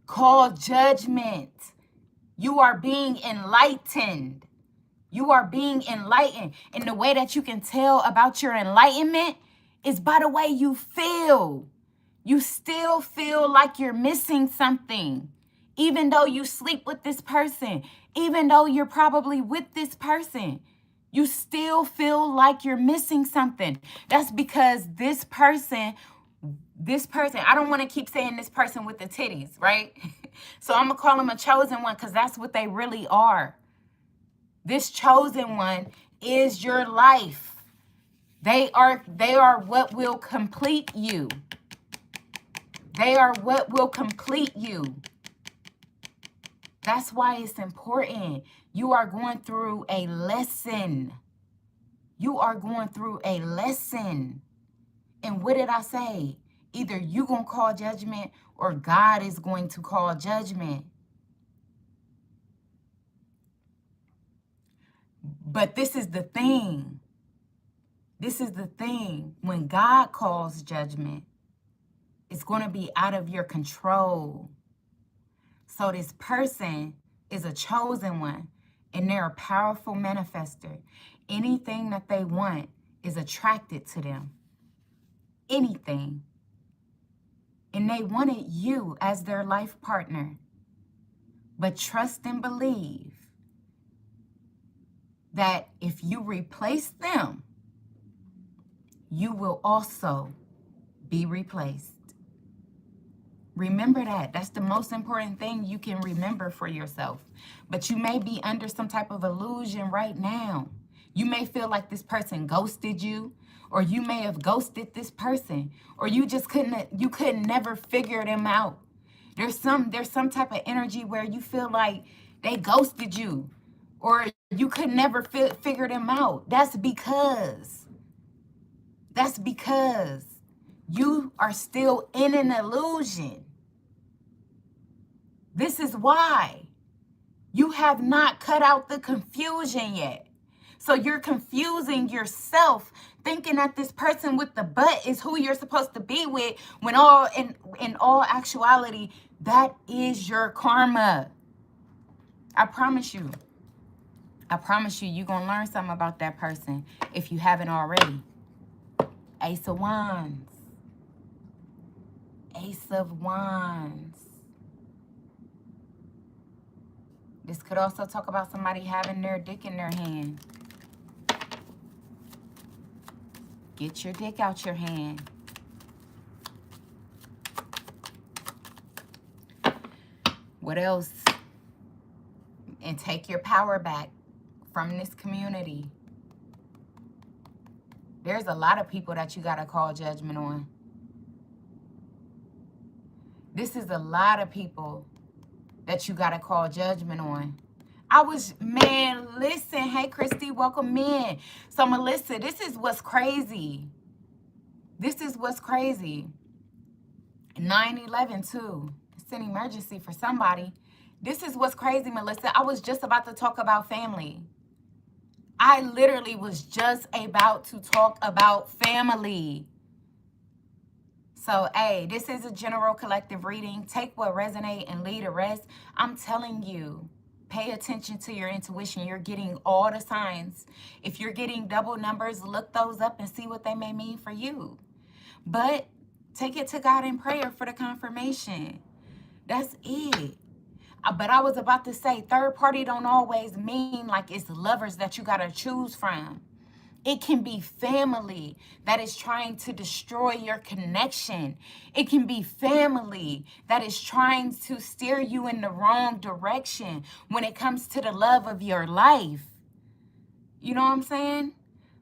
Call judgment. You are being enlightened. You are being enlightened. And the way that you can tell about your enlightenment is by the way you feel. You still feel like you're missing something, even though you sleep with this person, even though you're probably with this person. You still feel like you're missing something. That's because this person, I don't want to keep saying this person with the titties, right? So I'm going to call them a chosen one because that's what they really are. This chosen one is your life. They are what will complete you. They are what will complete you. That's why it's important. You are going through a lesson. You are going through a lesson. And what did I say? Either you going to call judgment or God is going to call judgment. But this is the thing. This is the thing. When God calls judgment, it's going to be out of your control. So this person is a chosen one, and they're a powerful manifester. Anything that they want is attracted to them. Anything. And they wanted you as their life partner. But trust and believe that if you replace them, you will also be replaced. Remember that. That's the most important thing you can remember for yourself. But you may be under some type of illusion right now. You may feel like this person ghosted you, or you may have ghosted this person, or you just couldn't never figure them out. There's some type of energy where you feel like they ghosted you, or you could never figure them out. That's because you are still in an illusion. This is why you have not cut out the confusion yet. So you're confusing yourself, thinking that this person with the butt is who you're supposed to be with, when in all actuality, that is your karma. I promise you. I promise you, you're going to learn something about that person if you haven't already. Ace of Wands. Ace of Wands. This could also talk about somebody having their dick in their hand. Get your dick out your hand. What else? And take your power back from this community. There's a lot of people that you got to call judgment on. This is a lot of people that you got to call judgment on. Man, listen. Hey, Christy, welcome in. So, Melissa, this is what's crazy. This is what's crazy. 9/11, too. It's an emergency for somebody. This is what's crazy, Melissa. I was just about to talk about family. I literally was just about to talk about family. So, hey, this is a general collective reading. Take what resonates and leave the rest. I'm telling you, pay attention to your intuition. You're getting all the signs. If you're getting double numbers, look those up and see what they may mean for you. But take it to God in prayer for the confirmation. That's it. But I was about to say, third party don't always mean like it's lovers that you got to choose from. It can be family that is trying to destroy your connection. It can be family that is trying to steer you in the wrong direction when it comes to the love of your life. You know what I'm saying?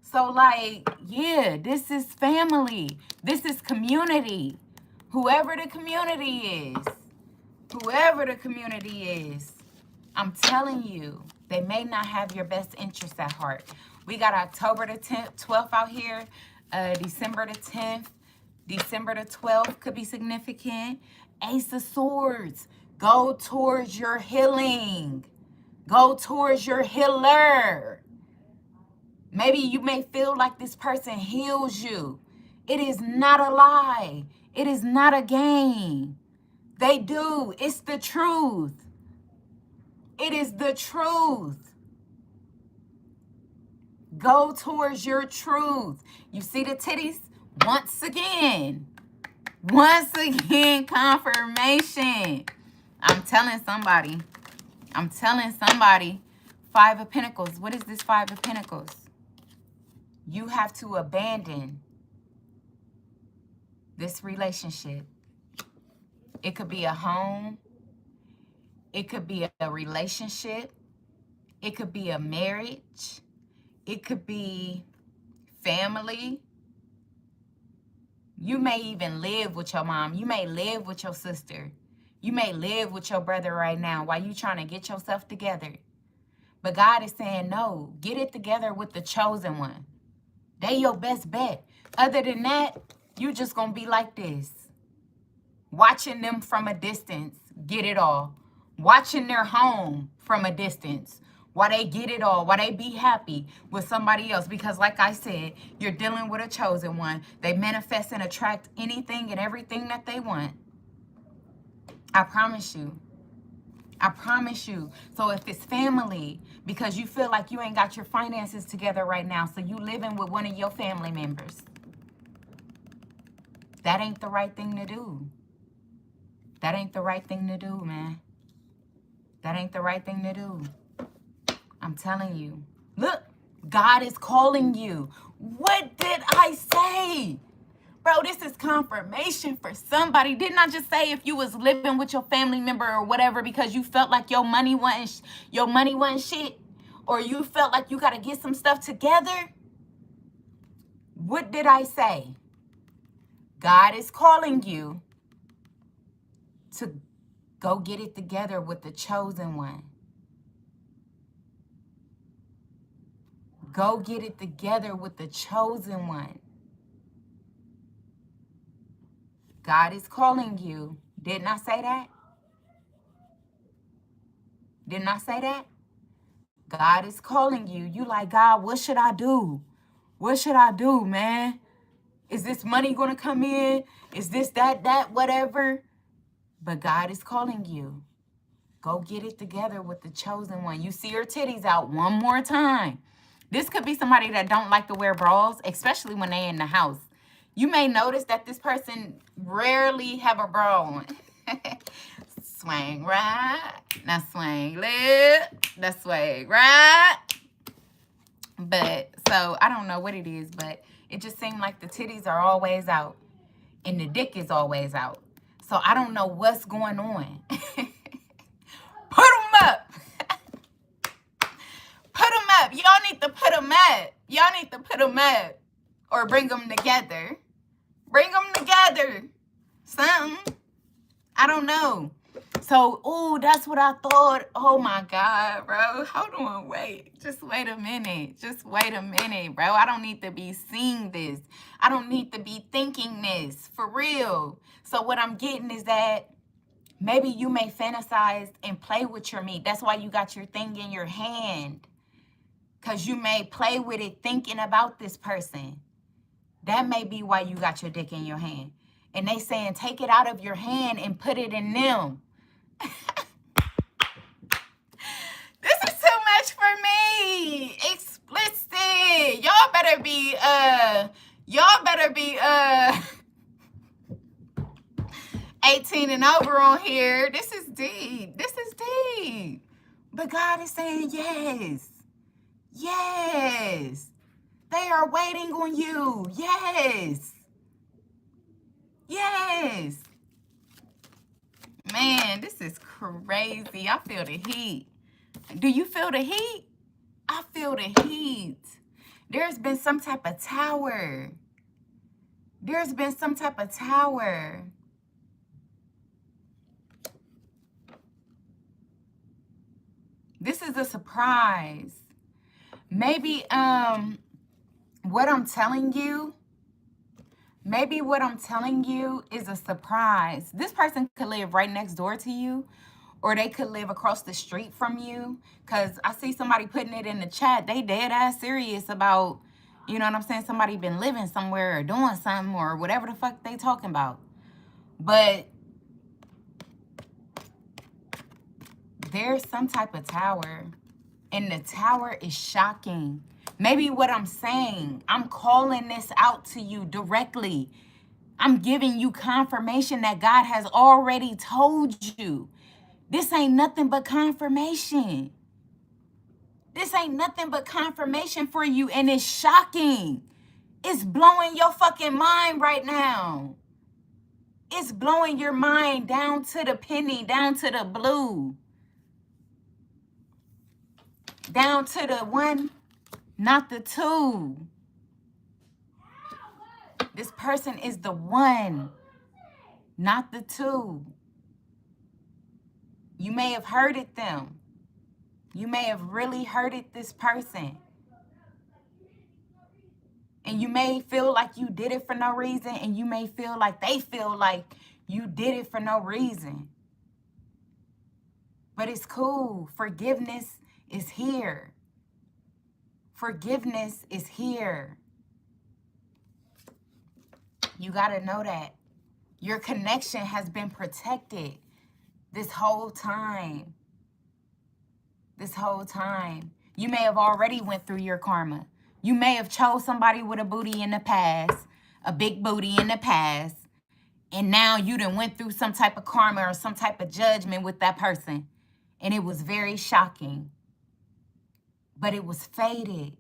So, like, yeah, this is family. This is community. Whoever the community is, I'm telling you, they may not have your best interests at heart. We got October the 10th, 12th out here, December the 10th, December the 12th could be significant. Ace of Swords, go towards your healing. Go towards your healer. Maybe you may feel like this person heals you. It is not a lie. It is not a game. They do. It's the truth. It is the truth. Go towards your truth. You see the titties? Once again, confirmation. I'm telling somebody. Five of Pentacles. What is this Five of Pentacles? You have to abandon this relationship. It could be a home. It could be a relationship. It could be a marriage. It could be family. You may even live with your mom. You may live with your sister. You may live with your brother right now while you trying to get yourself together. But God is saying, no, get it together with the chosen one. They your best bet. Other than that, you just going to be like this. Watching them from a distance get it all. Watching their home from a distance. While they get it all, while they be happy with somebody else. Because like I said, you're dealing with a chosen one. They manifest and attract anything and everything that they want. I promise you. I promise you. So if it's family, because you feel like you ain't got your finances together right now, so you living with one of your family members, that ain't the right thing to do. That ain't the right thing to do, man. That ain't the right thing to do. I'm telling you. Look, God is calling you. What did I say? Bro, this is confirmation for somebody. Didn't I just say if you was living with your family member or whatever because you felt like your money wasn't shit, or you felt like you got to get some stuff together? What did I say? God is calling you to go get it together with the chosen one. Go get it together with the chosen one. God is calling you. Didn't I say that? Didn't I say that? God is calling you. You like, God, what should I do? What should I do, man? Is this money going to come in? Is this, that, whatever? But God is calling you. Go get it together with the chosen one. You see her titties out one more time. This could be somebody that don't like to wear bras, especially when they in the house. You may notice that this person rarely have a bra on. Swing right. Now swing left. Now swing right. But, so, I don't know what it is, but it just seemed like the titties are always out. And the dick is always out. So, I don't know what's going on. Put them up. Put them up. Y'all need to put them up. Y'all need to put them up. Or bring them together. Bring them together. Something. I don't know. So, ooh, that's what I thought. Oh, my God, bro. Hold on, wait. Just wait a minute. Just wait a minute, bro. I don't need to be seeing this. I don't need to be thinking this. For real. So, what I'm getting is that maybe you may fantasize and play with your meat. That's why you got your thing in your hand. Because you may play with it thinking about this person. That may be why you got your dick in your hand. And they saying, take it out of your hand and put it in them. This is too much for me. Explicit. Y'all better be 18 and over on here. This is deep. This is deep. But God is saying yes. Yes. They are waiting on you. Yes. Yes. Man, this is crazy. I feel the heat. Do you feel the heat? I feel the heat. There's been some type of tower. There's been some type of tower. This is a surprise. Maybe what I'm telling you is a surprise. This person could live right next door to you, or they could live across the street from you. Because I see somebody putting it in the chat. They dead ass serious about, you know what I'm saying, somebody been living somewhere or doing something or whatever the fuck they talking about. But there's some type of tower, and the tower is shocking. Maybe what I'm saying, I'm calling this out to you directly. I'm giving you confirmation that God has already told you. This ain't nothing but confirmation. This ain't nothing but confirmation for you, and it's shocking. It's blowing your fucking mind right now. It's blowing your mind down to the penny, down to the blue. Down to the one, not the two. This person is the one, not the two. You may have hurted them. You may have really hurted this person. And you may feel like you did it for no reason, and you may feel like they feel like you did it for no reason. But it's cool. Forgiveness is here. Forgiveness is here. You got to know that. Your connection has been protected this whole time. This whole time. You may have already went through your karma. You may have chose somebody with a booty in the past, a big booty in the past, and now you done went through some type of karma or some type of judgment with that person. And it was very shocking. But it was fated.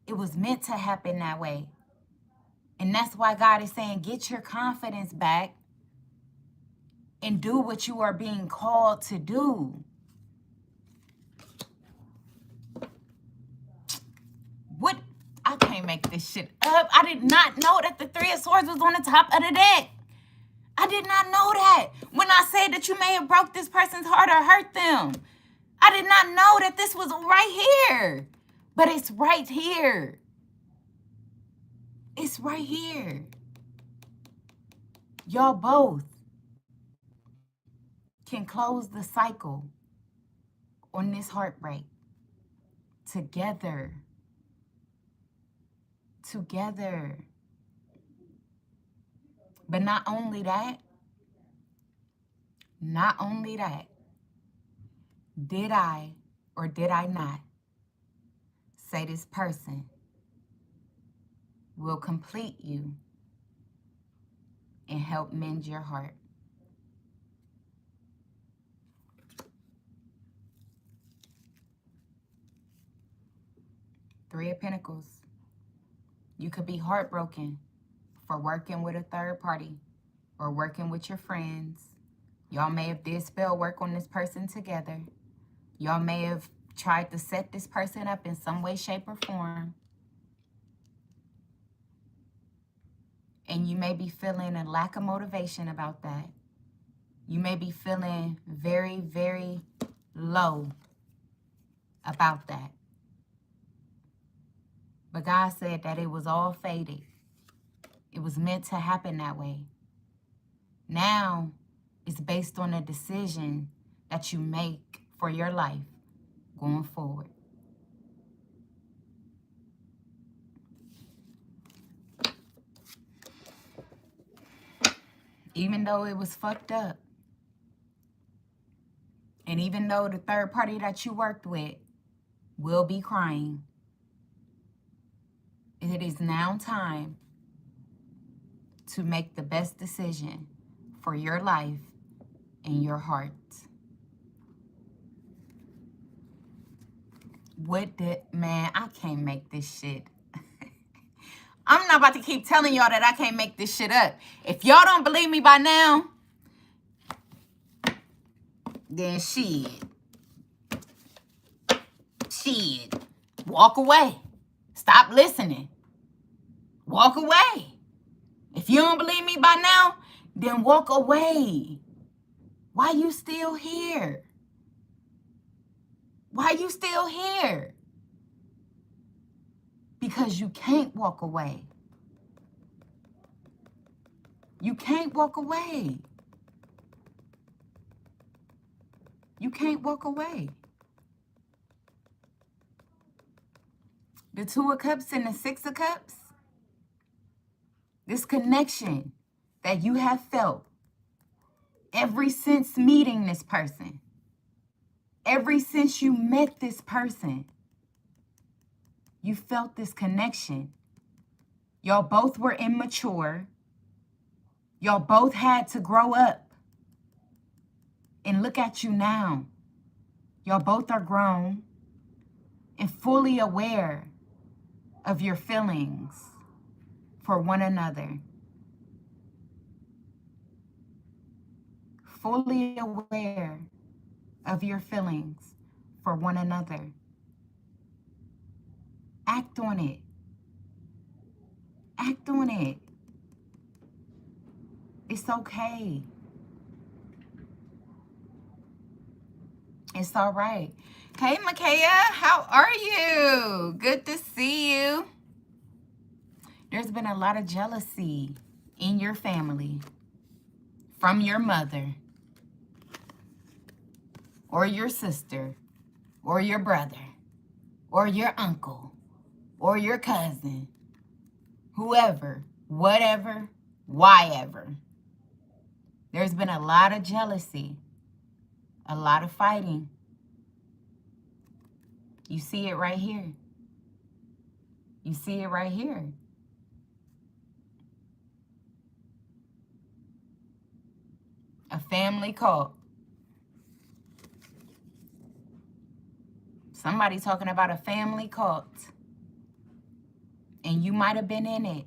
It was meant to happen that way. And that's why God is saying, get your confidence back and do what you are being called to do. What? I can't make this shit up. I did not know that the Three of Swords was on the top of the deck. I did not know that. When I said that you may have broke this person's heart or hurt them, I did not know that this was right here. But it's right here. It's right here. Y'all both can close the cycle on this heartbreak together. Together. But not only that, Did I or did I not say this person will complete you and help mend your heart? Three of Pentacles. You could be heartbroken for working with a third party or working with your friends. Y'all may have did spell work on this person together. Y'all may have tried to set this person up in some way, shape, or form. And you may be feeling a lack of motivation about that. You may be feeling very, very low about that. But God said that it was all fated. It was meant to happen that way. Now, it's based on a decision that you make for your life going forward. Even though it was fucked up, and even though the third party that you worked with will be crying, it is now time to make the best decision for your life and your heart. Man, I can't make this shit. I'm not about to keep telling y'all that I can't make this shit up. If y'all don't believe me by now, then shit. Walk away. Stop listening. Walk away. If you don't believe me by now, then walk away. Why you still here? Why you still here? Because you can't walk away. You can't walk away. You can't walk away. The Two of Cups and the Six of Cups. This connection that you have felt ever since meeting this person. Ever since you met this person. You felt this connection. Y'all both were immature. Y'all both had to grow up. And look at you now. Y'all both are grown and fully aware of your feelings for one another. Fully aware of your feelings for one another. Act on it. Act on it. It's okay. It's all right. Hey, Makaya, how are you? Good to see you. There's been a lot of jealousy in your family from your mother or your sister or your brother or your uncle or your cousin, whoever, whatever, why ever. There's been a lot of jealousy, a lot of fighting. You see it right here. You see it right here. A family cult. Somebody talking about a family cult. And you might have been in it.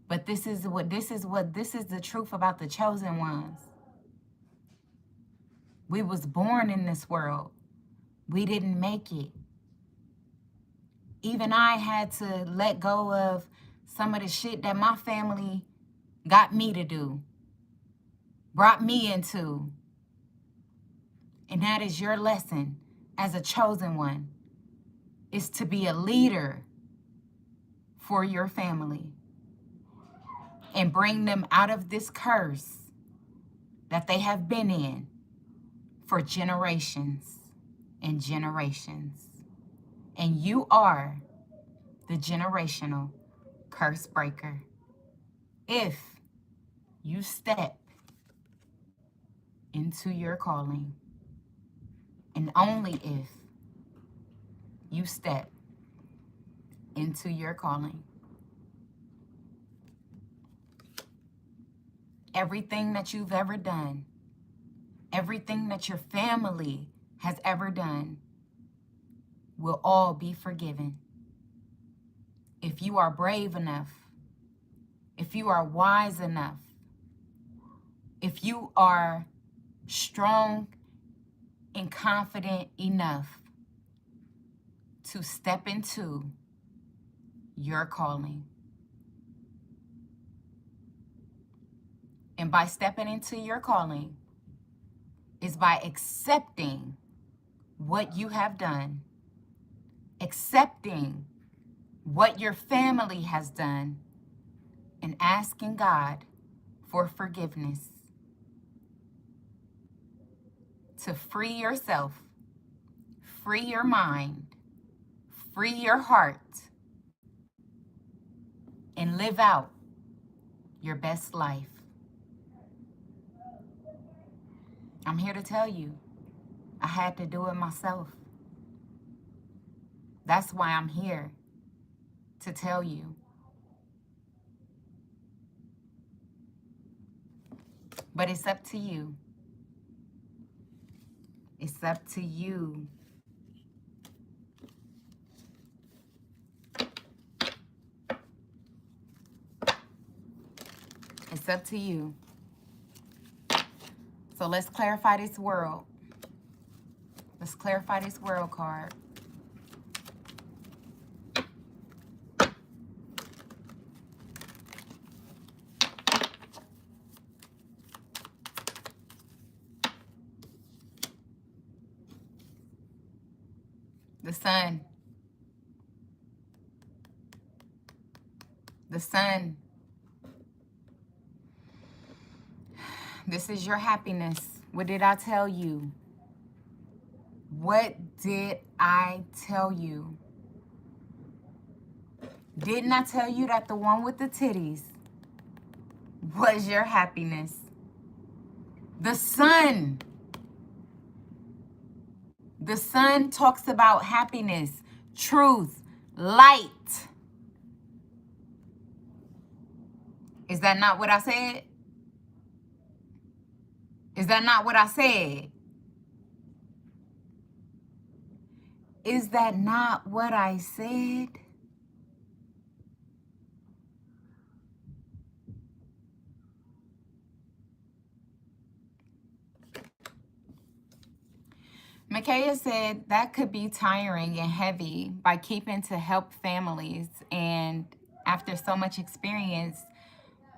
But this is the truth about the chosen ones. We was born in this world. We didn't make it. Even I had to let go of some of the shit that my family got me to do. Brought me into. And that is your lesson as a chosen one. Is to be a leader for your family. And bring them out of this curse that they have been in for generations and generations. And you are the generational curse breaker. If you step into your calling. and only if you step into your calling. Everything that you've ever done, everything that your family has ever done will all be forgiven. If you are brave enough, if you are wise enough, if you are strong and confident enough to step into your calling. And by stepping into your calling is by accepting what you have done, accepting what your family has done, and asking God for forgiveness to free yourself, free your mind, free your heart, and live out your best life. I'm here to tell you, I had to do it myself. That's why I'm here to tell you. But it's up to you. It's up to you. It's up to you. So let's clarify this world. Let's clarify this world card. The sun. The sun. This is your happiness. What did I tell you? What did I tell you? Didn't I tell you that the one with the titties was your happiness? The sun. The sun talks about happiness, truth, light. Is that not what I said? Is that not what I said? Is that not what I said? Micaiah said that could be tiring and heavy by keeping to help families. And after so much experience,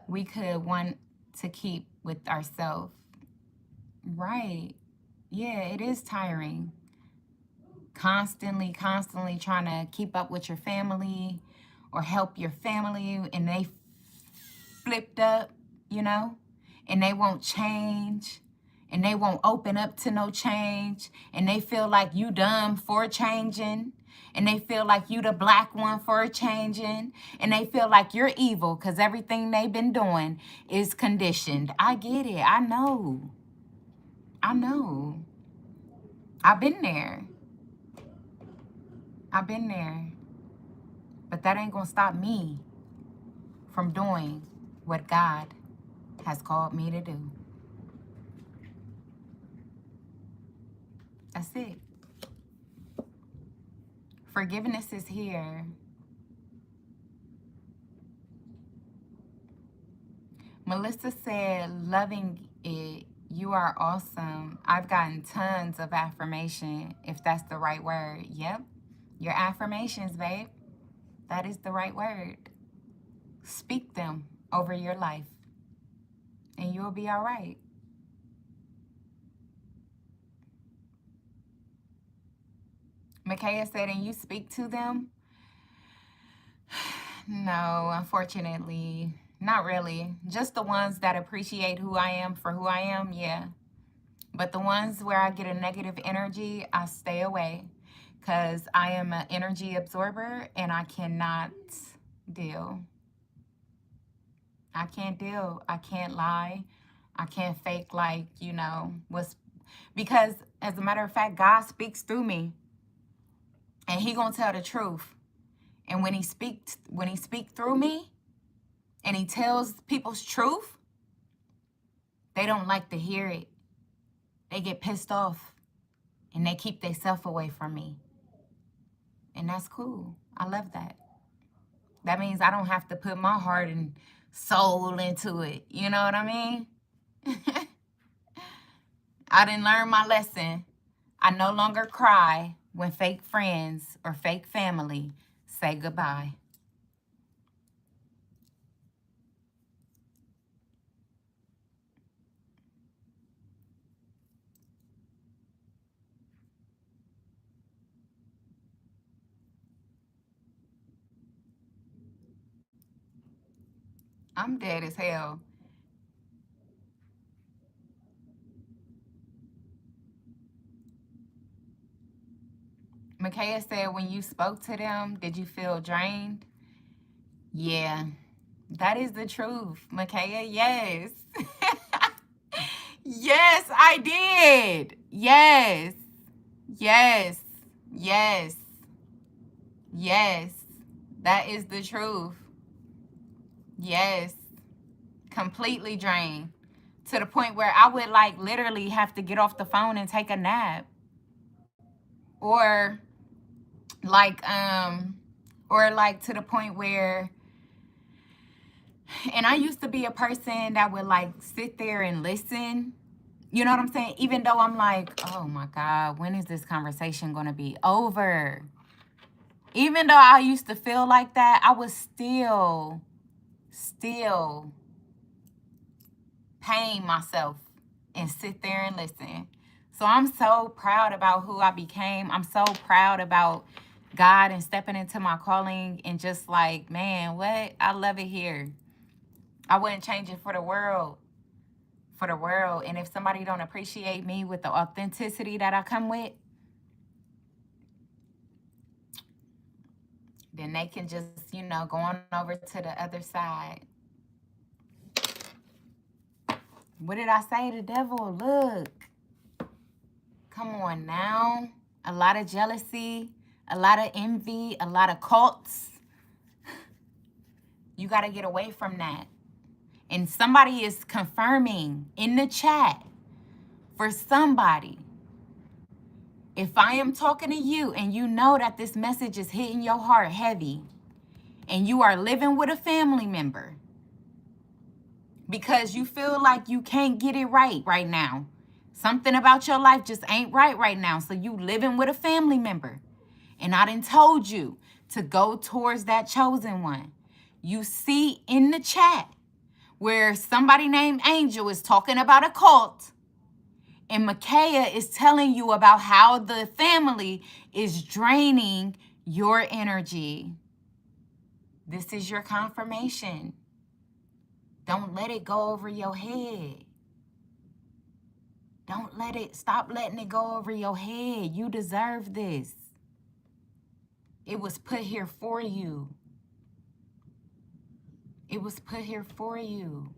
we could want to keep with ourselves. Right. Yeah, it is tiring. Constantly trying to keep up with your family or help your family, and they flipped up, you know, and they won't change, and they won't open up to no change, and they feel like you dumb for changing, and they feel like you the black one for changing, and they feel like you're evil because everything they've been doing is conditioned. I get it. I know. I've been there. But that ain't gonna stop me from doing what God has called me to do. That's it. Forgiveness is here. Melissa said, loving it. You are awesome. I've gotten tons of affirmation, if that's the right word. Yep. Your affirmations, babe. That is the right word. Speak them over your life, and you'll be all right. Micaiah said, and you speak to them? No, unfortunately, not really. Just the ones that appreciate who I am for who I am, yeah. But the ones where I get a negative energy, I stay away because I am an energy absorber and I cannot deal. I can't deal. I can't lie. I can't fake like, you know, what's Because as a matter of fact, God speaks through me, and he gonna tell the truth. And when he speak through me and he tells people's truth, they don't like to hear it. They get pissed off and they keep themselves away from me. And that's cool. I love that. That means I don't have to put my heart and soul into it. You know what I mean? I didn't learn my lesson. I no longer cry when fake friends or fake family say goodbye. I'm dead as hell. Micaiah said, when you spoke to them, did you feel drained? Yeah, that is the truth, Micaiah. Yes. Yes, I did. Yes. Yes. Yes. Yes. That is the truth. Yes. Completely drained. To the point where I would like literally have to get off the phone and take a nap. Or like to the point where, and I used to be a person that would like sit there and listen. You know what I'm saying? Even though I'm like, oh my God, when is this conversation going to be over? Even though I used to feel like that, I was still paying myself and sit there and listen. So I'm so proud about who I became. I'm so proud about God and stepping into my calling and just like, man, what? I love it here. I wouldn't change it for the world. For the world. And if somebody don't appreciate me with the authenticity that I come with, then they can just, go on over to the other side. What did I say? The devil, look. Come on now. A lot of jealousy, a lot of envy, a lot of cults. You got to get away from that. And somebody is confirming in the chat for somebody. If I am talking to you and you know that this message is hitting your heart heavy and you are living with a family member because you feel like you can't get it right now. Something about your life just ain't right now. So you living with a family member. And I done told you to go towards that chosen one. You see in the chat where somebody named Angel is talking about a cult. And Micaiah is telling you about how the family is draining your energy. This is your confirmation. Don't let it go over your head. Stop letting it go over your head. You deserve this. It was put here for you. It was put here for you.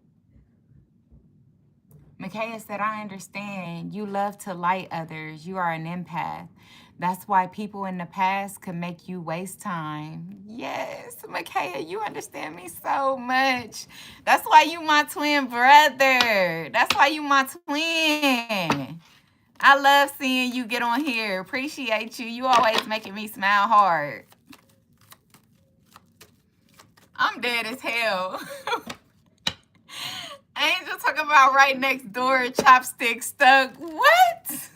Micaiah said, I understand. You love to light others. You are an empath. That's why people in the past could make you waste time. Yes, Micaiah, you understand me so much. That's why you my twin brother. That's why you my twin. I love seeing you get on here. Appreciate you. You always making me smile hard. I'm dead as hell. Angel talking about right next door, chopstick stuck. What?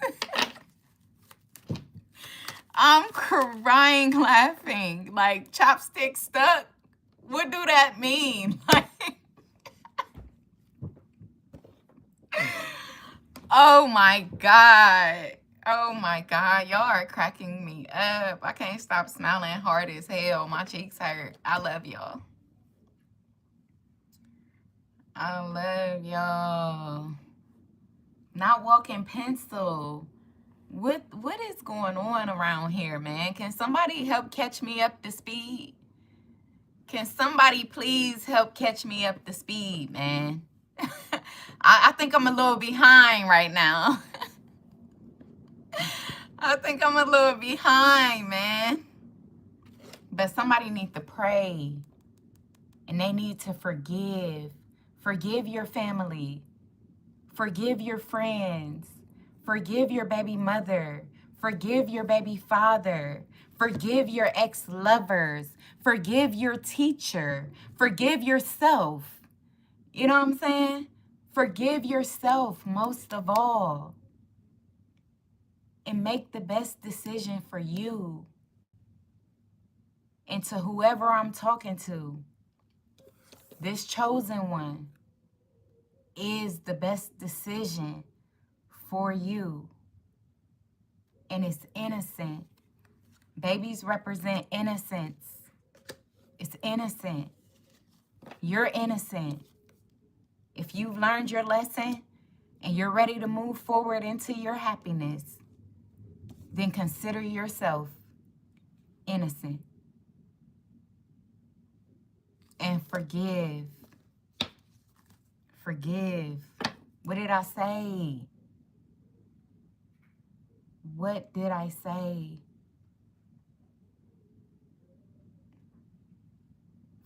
I'm crying laughing. Like, chopstick stuck? What do that mean? Oh my God. Oh my God. Y'all are cracking me up. I can't stop smiling hard as hell. My cheeks hurt. I love y'all. I love y'all. Not walking pencil. What is going on around here, man? Can somebody help catch me up to speed? Can somebody please help catch me up to speed, man? I think I'm a little behind right now. I think I'm a little behind, man. But somebody needs to pray. And they need to forgive. Forgive your family. Forgive your friends. Forgive your baby mother. Forgive your baby father. Forgive your ex-lovers. Forgive your teacher. Forgive yourself. You know what I'm saying? Forgive yourself most of all. And make the best decision for you. And to whoever I'm talking to, this chosen one is the best decision for you. And it's innocent. Babies represent innocence. It's innocent. You're innocent. If you've learned your lesson and you're ready to move forward into your happiness, then consider yourself innocent. And forgive. Forgive. What did I say? What did I say?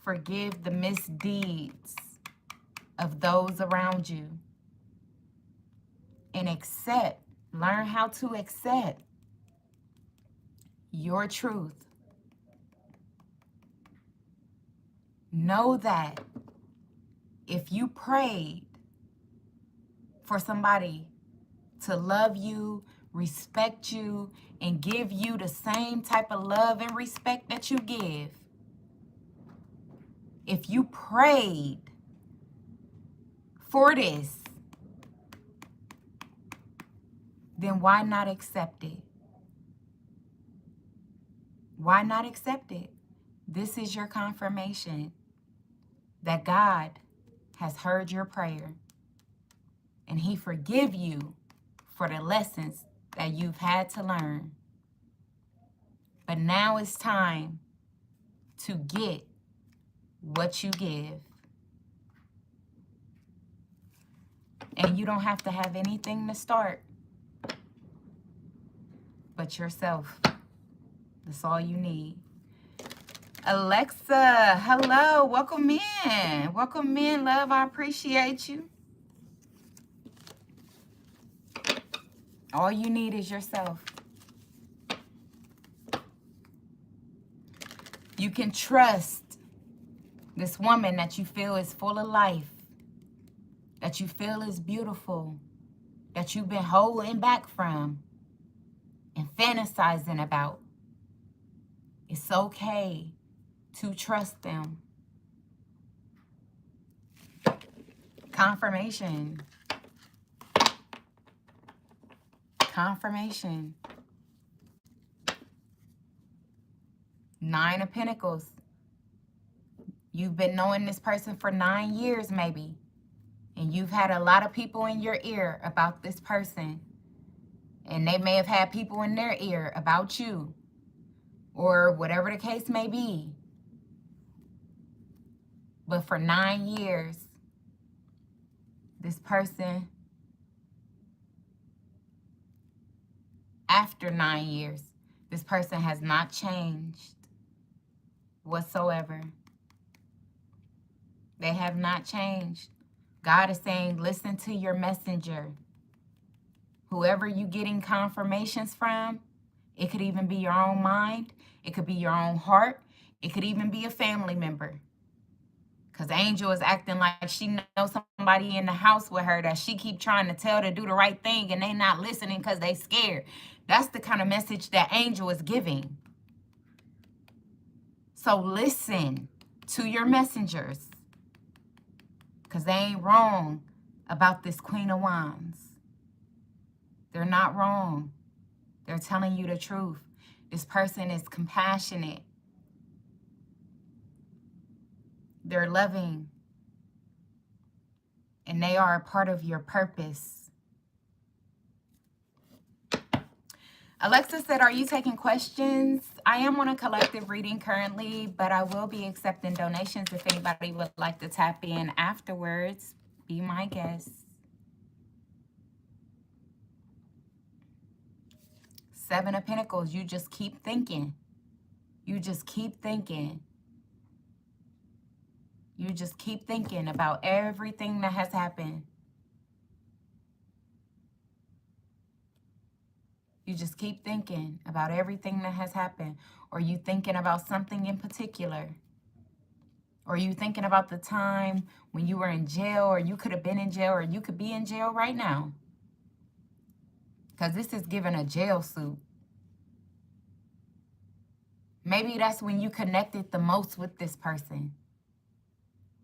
Forgive the misdeeds of those around you. And accept, learn how to accept your truth. Know that if you prayed for somebody to love you, respect you, and give you the same type of love and respect that you give, if you prayed for this, then why not accept it? Why not accept it? This is your confirmation that God has heard your prayer and He forgive you for the lessons that you've had to learn. But now it's time to get what you give. And you don't have to have anything to start but yourself. That's all you need. Alexa, hello, welcome in. Welcome in, love, I appreciate you. All you need is yourself. You can trust this woman that you feel is full of life, that you feel is beautiful, that you've been holding back from and fantasizing about. It's okay to trust them. Confirmation. Confirmation. 9 of Pentacles. You've been knowing this person for 9 years maybe. And you've had a lot of people in your ear about this person. And they may have had people in their ear about you. Or whatever the case may be. But for 9 years, this person, after 9 years, this person has not changed whatsoever. They have not changed. God is saying, listen to your messenger. Whoever you getting confirmations from, it could even be your own mind. It could be your own heart. It could even be a family member. Because Angel is acting like she knows somebody in the house with her that she keep trying to tell to do the right thing and they not listening because they scared. That's the kind of message that Angel is giving. So listen to your messengers. Because they ain't wrong about this Queen of Wands. They're not wrong. They're telling you the truth. This person is compassionate. They're loving. And they are a part of your purpose. Alexa said, are you taking questions? I am on a collective reading currently, but I will be accepting donations if anybody would like to tap in afterwards. Be my guest. Seven of Pentacles, you just keep thinking. You just keep thinking. You just keep thinking about everything that has happened. You just keep thinking about everything that has happened. Or you thinking about something in particular. Or you thinking about the time when you were in jail, or you could have been in jail, or you could be in jail right now. Because this is giving a jail suit. Maybe that's when you connected the most with this person.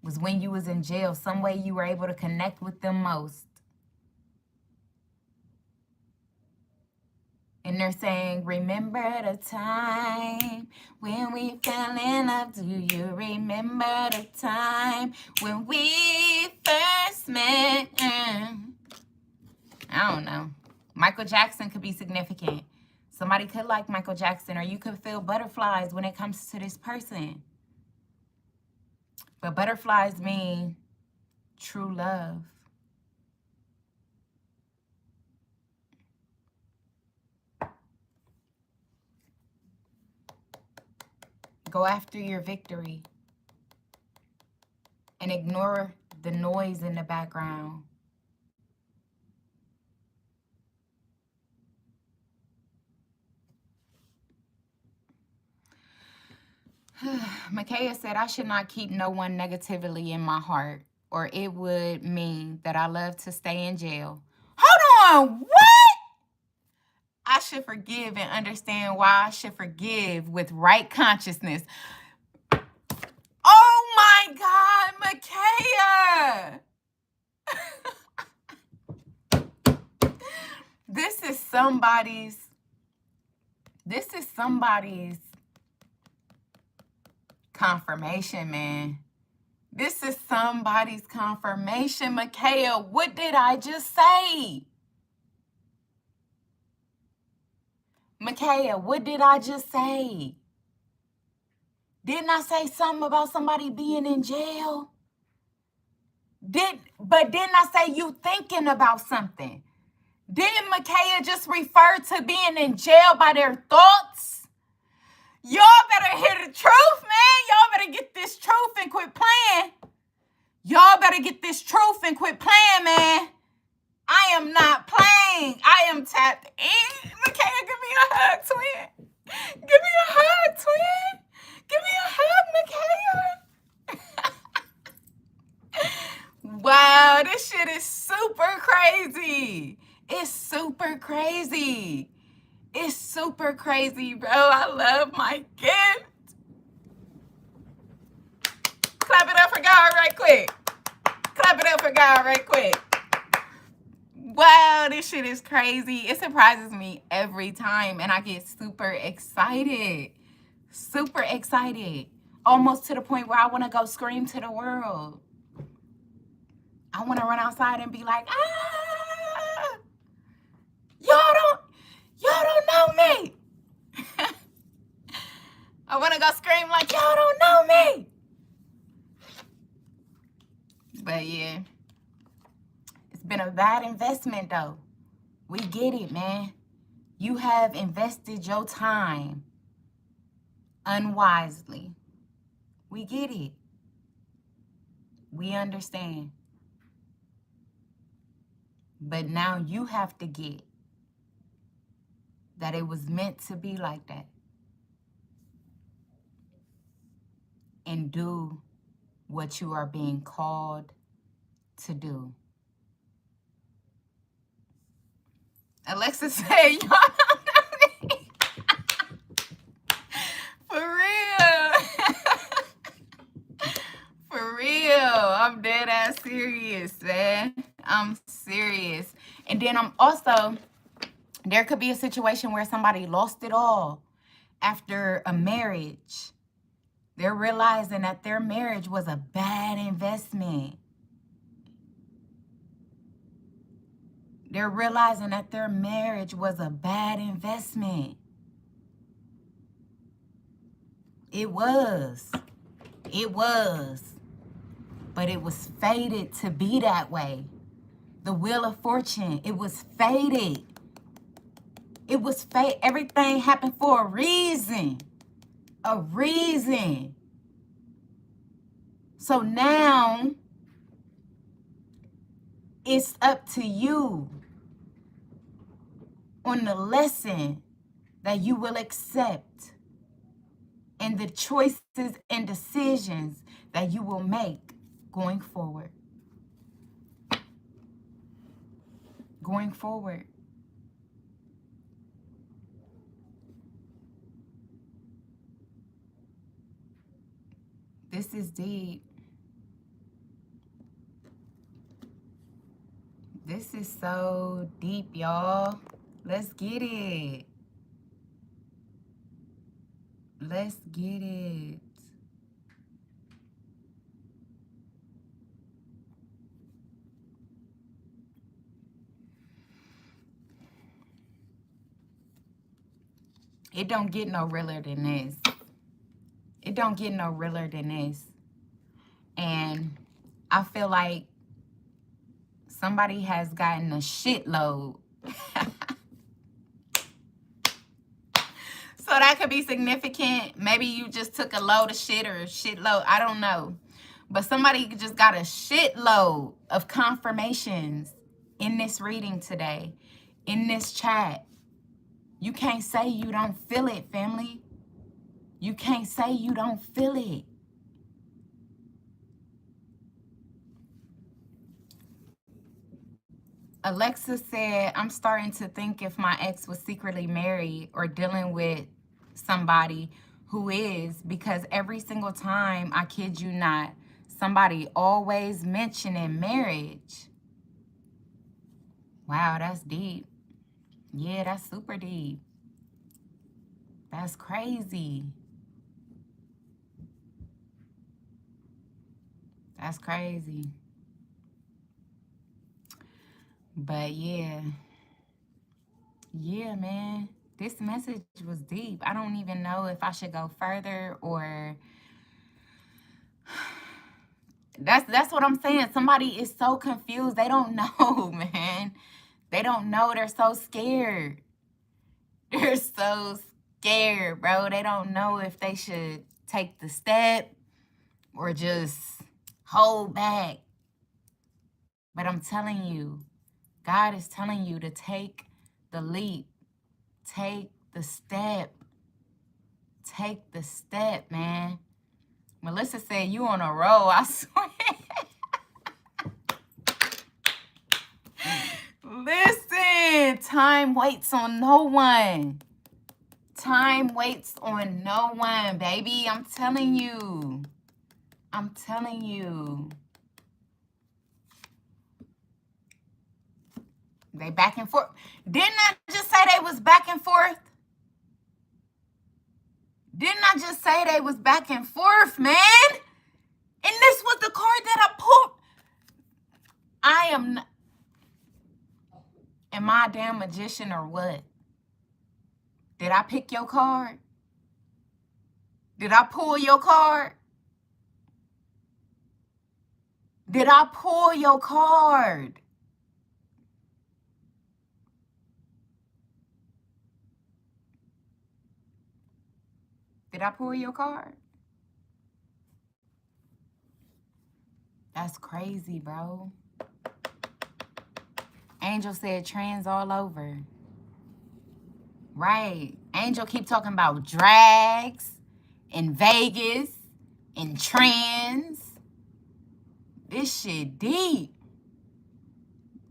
Was when you was in jail. Some way you were able to connect with them most. And they're saying, remember the time when we fell in love? Do you remember the time when we first met? I don't know. Michael Jackson could be significant. Somebody could like Michael Jackson, or you could feel butterflies when it comes to this person. But butterflies mean true love. Go after your victory and ignore the noise in the background. Micaiah said, I should not keep no one negatively in my heart, or it would mean that I love to stay in jail. Hold on, what? I should forgive and understand why I should forgive with right consciousness. Oh my God, Micaiah. This is somebody's confirmation, man. This is somebody's confirmation, Micaiah. What did I just say? Micaiah, what did I just say? Didn't I say something about somebody being in jail? Didn't I say you thinking about something? Didn't Micaiah just refer to being in jail by their thoughts? Y'all better hear the truth, man. Y'all better get this truth and quit playing. Y'all better get this truth and quit playing, man. I am not playing. I am tapped in. Micaiah, give me a hug, twin. Give me a hug, twin. Give me a hug, Micaiah. Wow, this shit is super crazy. It's super crazy. It's super crazy, bro. I love my gift. Clap it up for God right quick. Clap it up for God right quick. Wow, this shit is crazy. It surprises me every time, and I get super excited. Super excited. Almost to the point where I want to go scream to the world. I want to run outside and be like, ah! Y'all don't know me. I want to go scream like, y'all don't know me. But yeah, it's been a bad investment though. We get it, man. You have invested your time unwisely. We get it. We understand. But now you have to get that it was meant to be like that. And do what you are being called to do. Alexa said, y'all don't know me. For real. For real. I'm dead ass serious, man. I'm serious. And then I'm also, there could be a situation where somebody lost it all after a marriage. They're realizing that their marriage was a bad investment. They're realizing that their marriage was a bad investment. It was. It was. But it was fated to be that way. The Wheel of Fortune, it was fated. It was fate. Everything happened for a reason. A reason. So now it's up to you on the lesson that you will accept and the choices and decisions that you will make going forward. Going forward. This is deep. This is so deep, y'all. Let's get it. Let's get it. It don't get no realer than this. It don't get no realer than this. And I feel like somebody has gotten a shitload. So that could be significant. Maybe you just took a load of shit or a shitload. I don't know. But somebody just got a shitload of confirmations in this reading today, in this chat. You can't say you don't feel it, family. You can't say you don't feel it. Alexa said, I'm starting to think if my ex was secretly married or dealing with somebody who is, because every single time, I kid you not, somebody always mentioning marriage. Wow, that's deep. Yeah, that's super deep. That's crazy. That's crazy. But yeah. Yeah, man. This message was deep. I don't even know if I should go further or that's what I'm saying. Somebody is so confused. They don't know, man. They don't know. They're so scared. They're so scared, bro. They don't know if they should take the step or just hold back. But I'm telling you, God is telling you to take the leap. Take the step. Take the step, man. Melissa said you on a roll, I swear. Listen, time waits on no one. Time waits on no one, baby. I'm telling you. I'm telling you. They back and forth. Didn't I just say they was back and forth? Didn't I just say they was back and forth, man? And this was the card that I pulled. I am not. Am I a damn magician or what? Did I pick your card? Did I pull your card? Did I pull your card? Did I pull your card? That's crazy, bro. Angel said trans all over. Right. Angel keep talking about drags in Vegas and trans. This shit deep.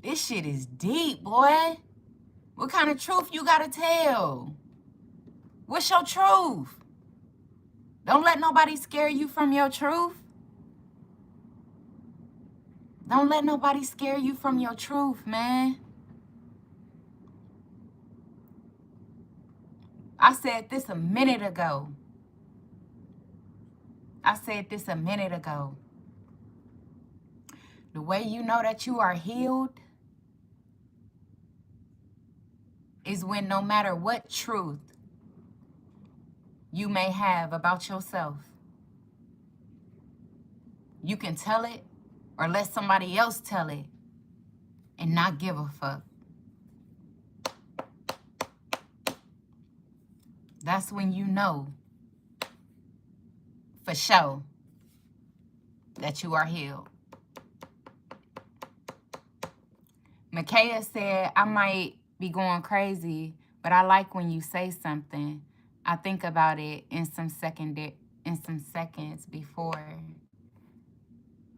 This shit is deep, boy. What kind of truth you gotta tell? What's your truth? Don't let nobody scare you from your truth. Don't let nobody scare you from your truth, man. I said this a minute ago. I said this a minute ago. The way you know that you are healed is when no matter what truth you may have about yourself, you can tell it or let somebody else tell it and not give a fuck. That's when you know for sure that you are healed. Micaiah said, I might be going crazy, but I like when you say something. I think about it in some seconds before.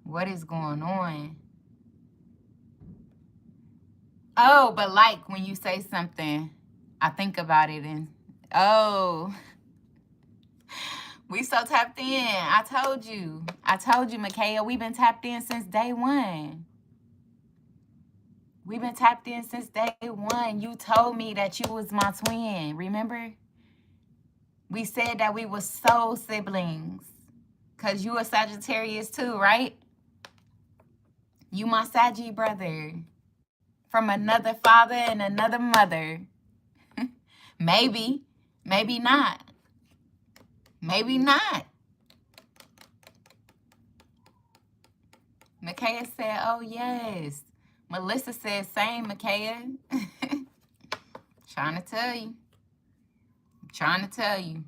What is going on? Oh, but like when you say something, I think about it and oh, we so tapped in. I told you, Micaiah, we've been tapped in since day one. We've been tapped in since day one. You told me that you was my twin, remember? We said that we were soul siblings. Because you a Sagittarius too, right? You my Saggy brother. From another father and another mother. Maybe. Maybe not. Maybe not. Micaiah said, oh, yes. Melissa said, same, Micaiah. Trying to tell you. Trying to tell you.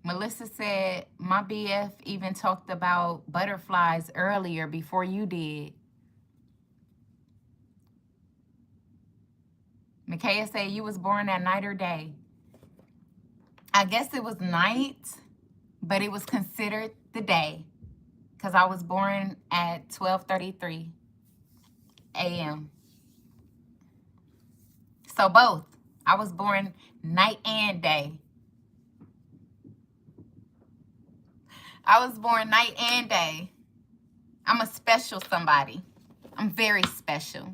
Melissa said, my BF even talked about butterflies earlier before you did. Micaiah said, you was born at night or day? I guess it was night, but it was considered the day because I was born at 12:33 a.m. So both. I was born night and day. I was born night and day. I'm a special somebody. I'm very special.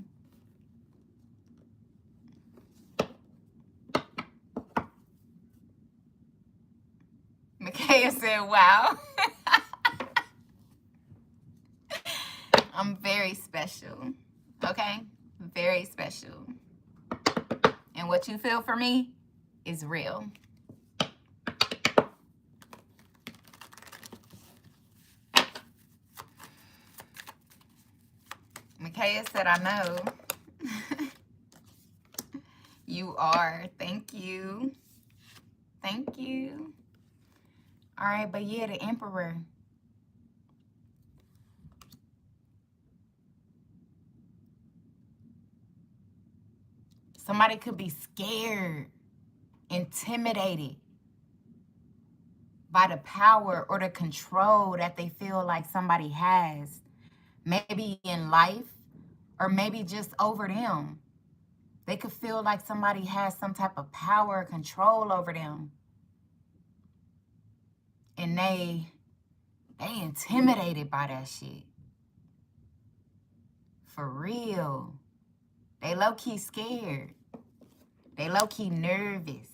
Micaiah said, wow. I'm very special. Okay? Very special. And what you feel for me is real. Micaiah said, I know. You are. Thank you. Thank you. All right, but yeah, the Emperor. Somebody could be scared, intimidated by the power or the control that they feel like somebody has. Maybe in life or maybe just over them. They could feel like somebody has some type of power or control over them. And they intimidated by that shit. For real. They low-key scared. They low-key nervous.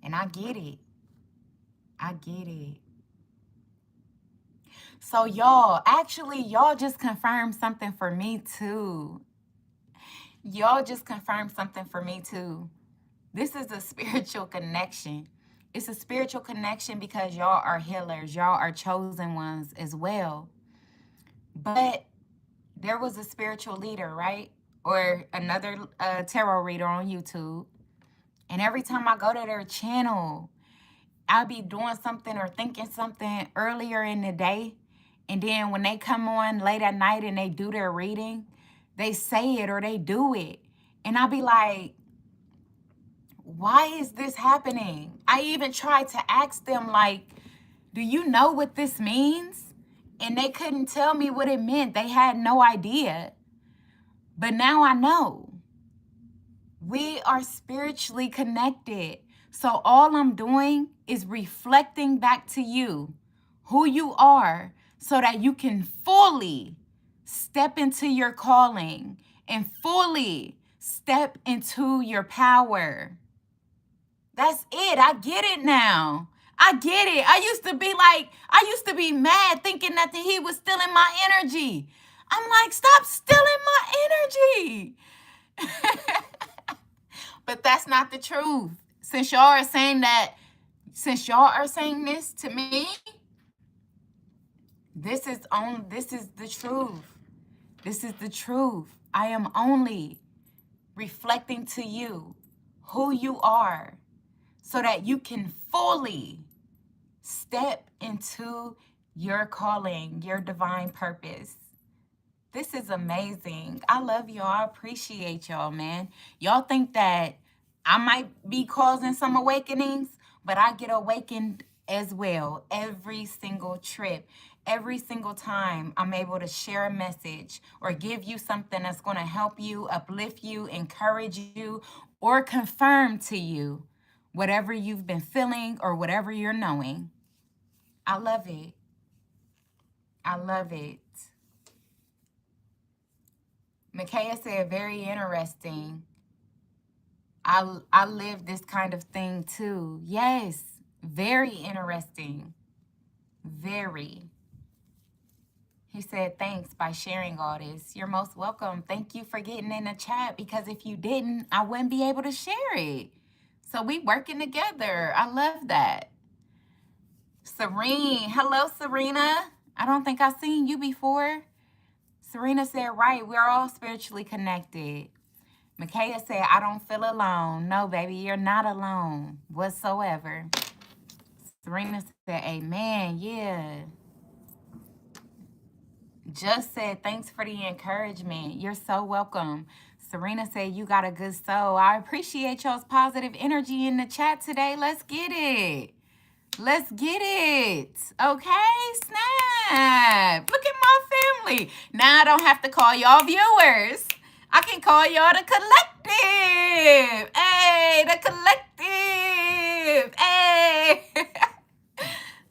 And I get it. I get it. So y'all, actually, y'all just confirmed something for me too. Y'all just confirmed something for me too. This is a spiritual connection. It's a spiritual connection because y'all are healers. Y'all are chosen ones as well. But there was a spiritual leader, right? Or another tarot reader on YouTube. And every time I go to their channel, I'll be doing something or thinking something earlier in the day. And then when they come on late at night and they do their reading, they say it or they do it. And I'll be like, why is this happening? I even tried to ask them, like, do you know what this means? And they couldn't tell me what it meant. They had no idea. But now I know. We are spiritually connected. So all I'm doing is reflecting back to you who you are so that you can fully step into your calling and fully step into your power. That's it. I get it now. I get it. I used to be mad thinking that he was stealing my energy. I'm like, stop stealing my energy. But that's not the truth. Since y'all are saying this to me, this is the truth. This is the truth. I am only reflecting to you who you are so that you can fully step into your calling, your divine purpose. This is amazing. I love y'all. I appreciate y'all, man. Y'all think that I might be causing some awakenings, but I get awakened as well every single trip. Every single time I'm able to share a message or give you something that's going to help you, uplift you, encourage you, or confirm to you whatever you've been feeling or whatever you're knowing. I love it. I love it. Micaiah said, very interesting. I live this kind of thing too. Yes, very interesting. Very. He said, thanks by sharing all this. You're most welcome. Thank you for getting in the chat, because if you didn't, I wouldn't be able to share it. So we working together. I love that. Serene. Hello, Serena. I don't think I've seen you before. Serena said, right, we're all spiritually connected. Micaiah said, I don't feel alone. No, baby, you're not alone whatsoever. Serena said, amen. Yeah. Just said, thanks for the encouragement. You're so welcome. Serena said, you got a good soul. I appreciate y'all's positive energy in the chat today. Let's get it. Let's get it. Okay, snap. Look at my family. Now I don't have to call y'all viewers. I can call y'all the collective. Hey, the collective. Hey.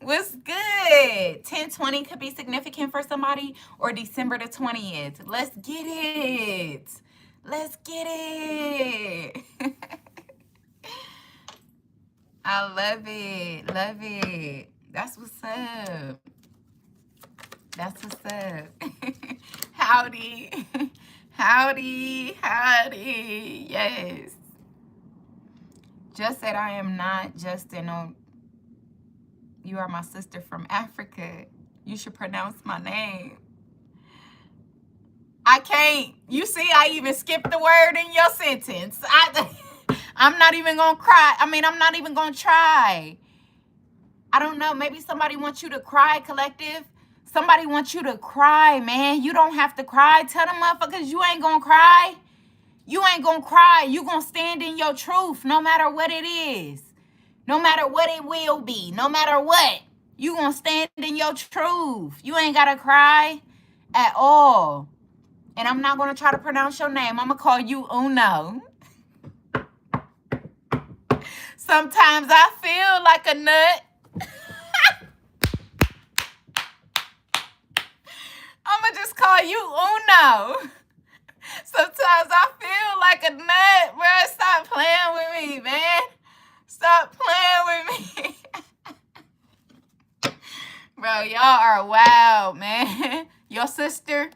What's good? 10/20 could be significant for somebody, or December the 20th. Let's get it. Let's get it. I love it. Love it. That's what's up. That's what's up. Howdy. Howdy. Howdy. Yes. Just said, I am not just you are my sister from Africa. You should pronounce my name. I can't. You see, I even skipped the word in your sentence. I'm not even going to cry. I'm not even going to try. I don't know. Maybe somebody wants you to cry, collective. Somebody wants you to cry, man. You don't have to cry. Tell them motherfuckers you ain't going to cry. You ain't going to cry. You going to stand in your truth no matter what it is. No matter what it will be. No matter what. You going to stand in your truth. You ain't got to cry at all. And I'm not going to try to pronounce your name. I'm going to call you Uno. Sometimes I feel like a nut. I'm going to just call you Uno. Sometimes I feel like a nut, bro. Stop playing with me, man. Stop playing with me. Bro, y'all are wild, man. Your sister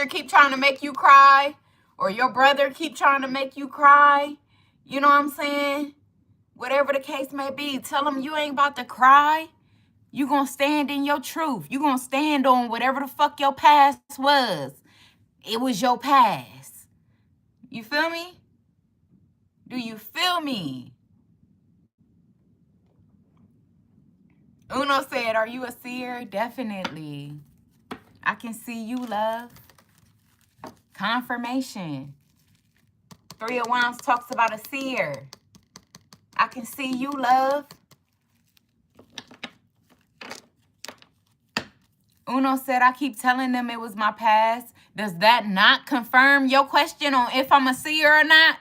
keep trying to make you cry, or your brother keep trying to make you cry. You know what I'm saying? Whatever the case may be, tell them you ain't about to cry. You gonna stand in your truth. You gonna stand on whatever the fuck your past was. It was your past. You feel me? Do you feel me? Uno said, are you a seer? Definitely. I can see you, love. Confirmation. 3 of Wands talks about a seer. I can see you, love. Uno said, I keep telling them it was my past. Does that not confirm your question on if I'm a seer or not?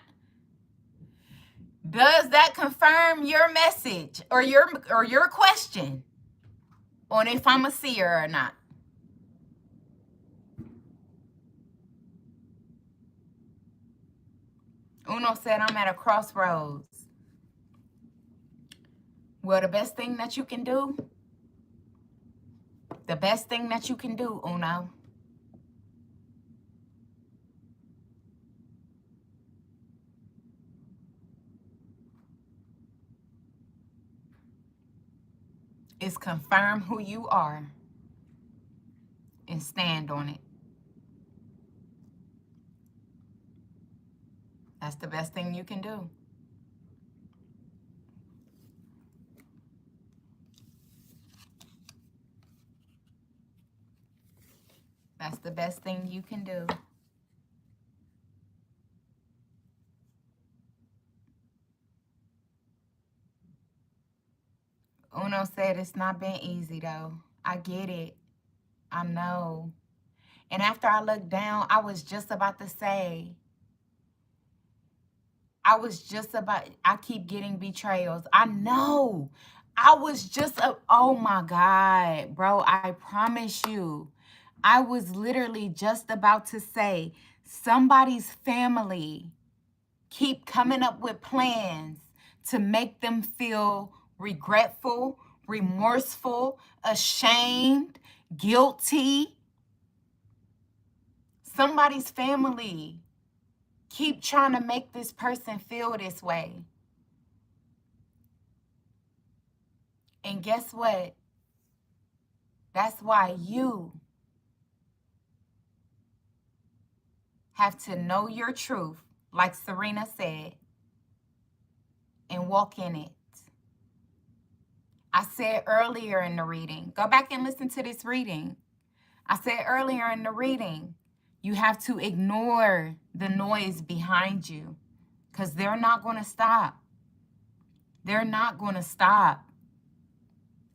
Does that confirm your message or your question on if I'm a seer or not? Uno said, I'm at a crossroads. Well, the best thing that you can do, Uno, is confirm who you are and stand on it. That's the best thing you can do. That's the best thing you can do. Uno said it's not been easy, though. I get it. I know. And after I looked down, I was just about to say, I keep getting betrayals. I know. I was just, oh my God, bro, I promise you. I was literally just about to say, somebody's family keep coming up with plans to make them feel regretful, remorseful, ashamed, guilty. Somebody's family keep trying to make this person feel this way. And guess what? That's why you have to know your truth, like Serena said, and walk in it. I said earlier in the reading, go back and listen to this reading. I said earlier in the reading, you have to ignore the noise behind you because they're not going to stop. They're not going to stop.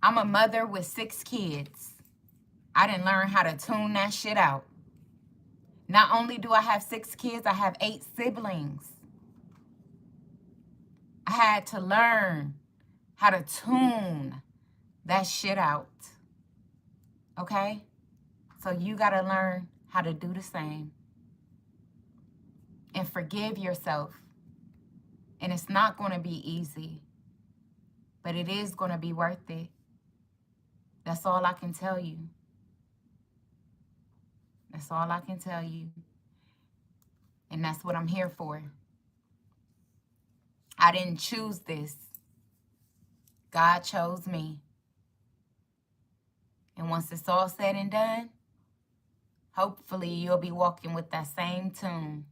I'm a mother with 6 kids. I didn't learn how to tune that shit out. Not only do I have 6 kids, I have 8 siblings. I had to learn how to tune that shit out. Okay? So you got to learn how to do the same. And forgive yourself. And it's not going to be easy. But it is going to be worth it. That's all I can tell you. That's all I can tell you. And that's what I'm here for. I didn't choose this. God chose me. And once it's all said and done, hopefully you'll be walking with that same tune.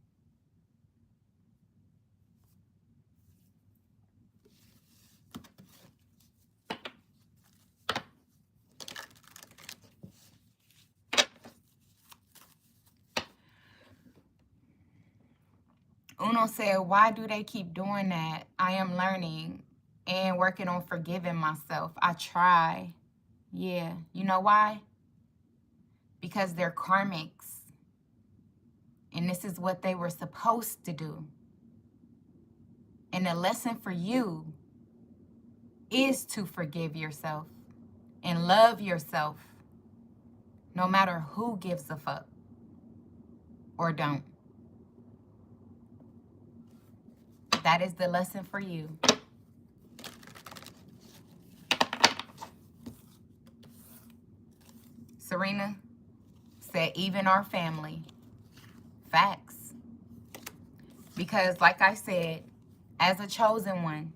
Uno said, why do they keep doing that? I am learning and working on forgiving myself. I try. Yeah. You know why? Because they're karmics. And this is what they were supposed to do. And the lesson for you is to forgive yourself and love yourself, no matter who gives a fuck or don't. That is the lesson for you. Serena said, even our family. Facts. Because like I said, as a chosen one,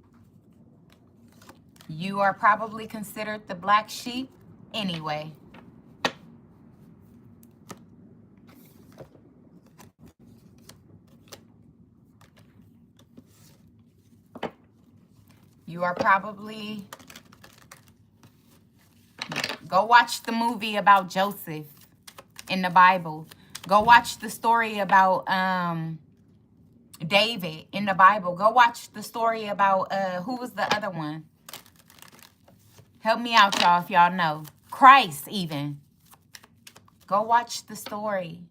you are probably considered the black sheep anyway. You are probably... Go watch the movie about Joseph in the Bible. Go watch the story about David in the Bible. Go watch the story about, who was the other one? Help me out, y'all, if y'all know. Christ, even. Go watch the story.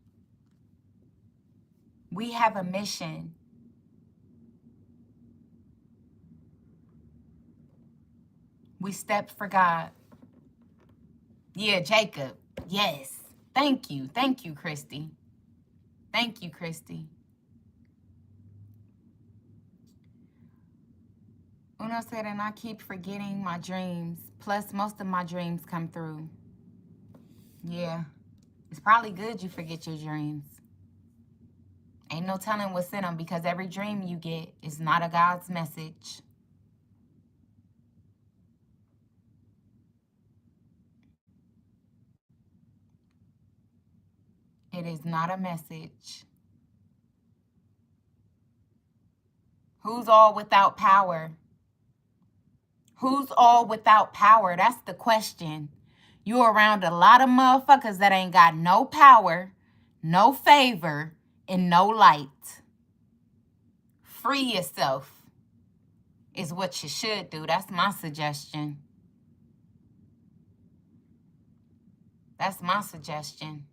We have a mission. We stepped for God. Yeah, Jacob. Yes. Thank you. Thank you, Christy. Thank you, Christy. Uno said, and I keep forgetting my dreams. Plus, most of my dreams come through. Yeah. It's probably good you forget your dreams. Ain't no telling what's in them because every dream you get is not a God's message. It is not a message. Who's all without power? Who's all without power? That's the question. You around a lot of motherfuckers that ain't got no power, no favor, and no light. Free yourself is what you should do. That's my suggestion. That's my suggestion.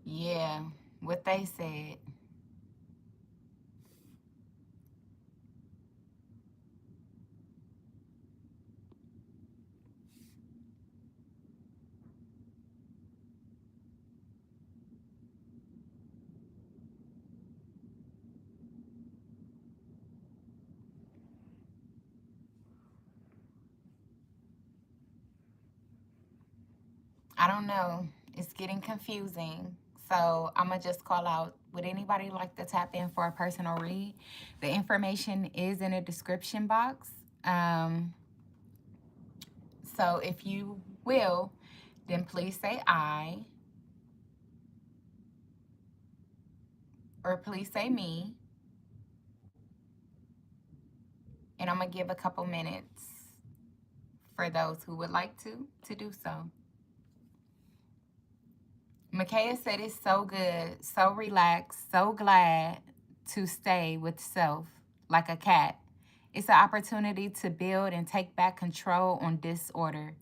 Yeah, what they said. I don't know. It's getting confusing. So I'm going to just call out. Would anybody like to tap in for a personal read? The information is in a description box. So if you will, then please say I, or please say me. And I'm going to give a couple minutes for those who would like to do so. Micaiah said it's so good, so relaxed, so glad to stay with self like a cat. It's an opportunity to build and take back control on disorder,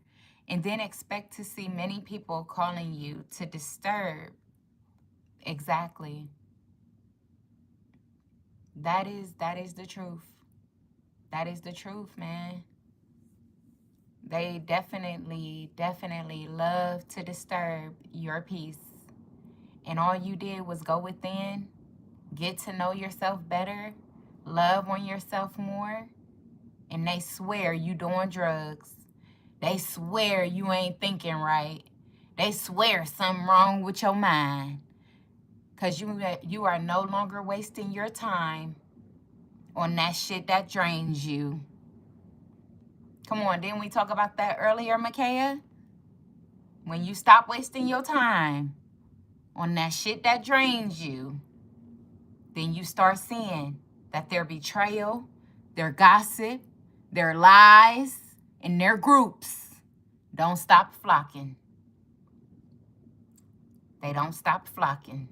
and then expect to see many people calling you to disturb. Exactly. That is the truth. That is the truth, man. They definitely love to disturb your peace. And all you did was go within, get to know yourself better, love on yourself more, and they swear you doing drugs. They swear you ain't thinking right. They swear something wrong with your mind. Because you are no longer wasting your time on that shit that drains you. Come on, didn't we talk about that earlier, Micaiah? When you stop wasting your time on that shit that drains you, then you start seeing that their betrayal, their gossip, their lies, and their groups don't stop flocking. They don't stop flocking.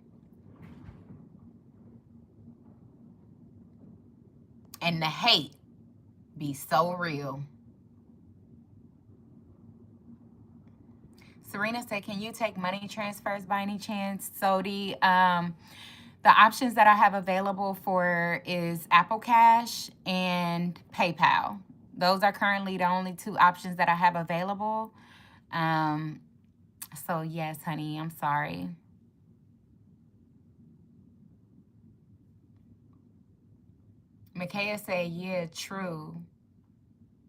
And the hate be so real. Serena said, can you take money transfers by any chance? So the options that I have available for is Apple Cash and PayPal. Those are currently the only two options that I have available. So yes, honey, I'm sorry. Micaiah said, yeah, true.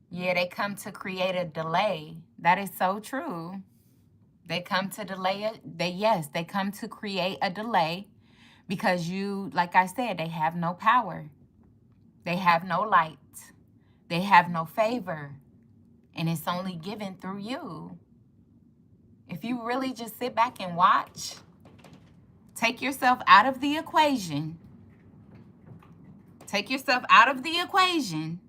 Yeah, they come to create a delay. That is so true. They come to delay it. They come to create a delay because you, like I said, they have no power. They have no light. They have no favor. And it's only given through you. If you really just sit back and watch, take yourself out of the equation. Take yourself out of the equation.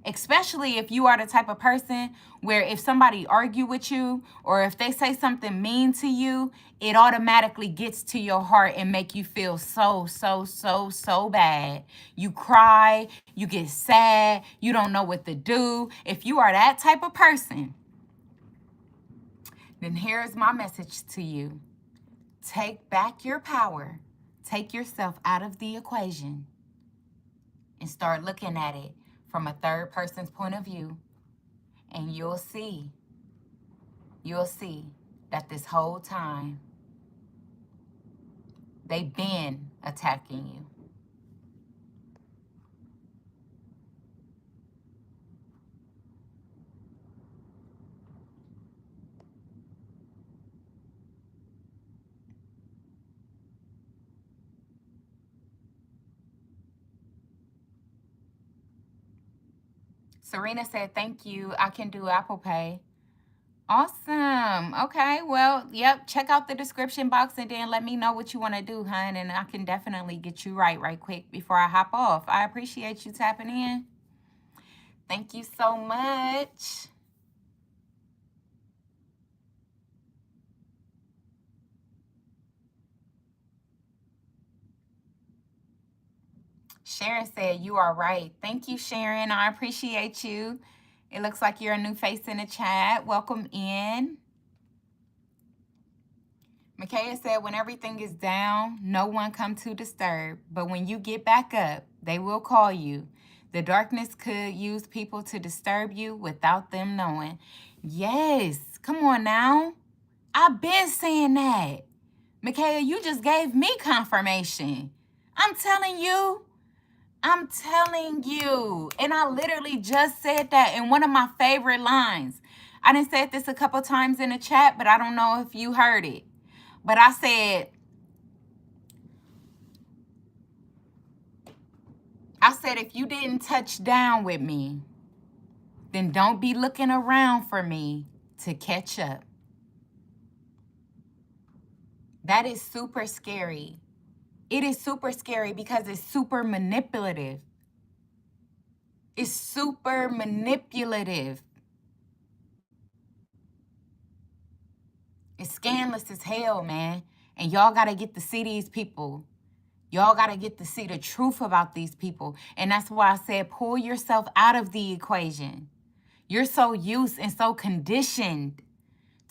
Especially if you are the type of person where if somebody argue with you or if they say something mean to you, it automatically gets to your heart and make you feel so bad. You cry, you get sad, you don't know what to do. If you are that type of person, then here's my message to you. Take back your power. Take yourself out of the equation and start looking at it from a third person's point of view, and you'll see that this whole time, They been attacking you. Serena said, thank you. I can do Apple Pay. Awesome. Okay. Well, yep. Check out the description box and then let me know what you want to do, hun. And I can definitely get you right quick before I hop off. I appreciate you tapping in. Thank you so much. Sharon said, you are right. Thank you, Sharon. I appreciate you. It looks like you're a new face in the chat. Welcome in. Micaiah said, when everything is down, no one come to disturb. But when you get back up, they will call you. The darkness could use people to disturb you without them knowing. Yes. Come on now. I've been saying that. Micaiah, you just gave me confirmation. I'm telling you. And I literally just said that in one of my favorite lines. I done said this a couple times in the chat, but I don't know if you heard it. But I said, if you didn't touch down with me, then don't be looking around for me to catch up. That is super scary. It is super scary because it's super manipulative. It's super manipulative. It's scandalous as hell, man. And y'all got to get to see these people. Y'all got to get to see the truth about these people. And that's why I said pull yourself out of the equation. You're so used and so conditioned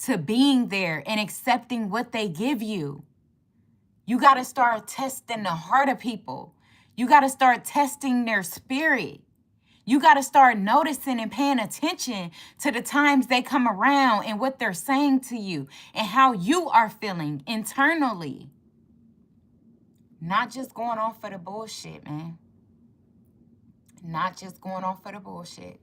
to being there and accepting what they give you. You got to start testing the heart of people. You got to start testing their spirit. You got to start noticing and paying attention to the times they come around and what they're saying to you and how you are feeling internally. Not just going off for the bullshit, man. Not just going off for the bullshit.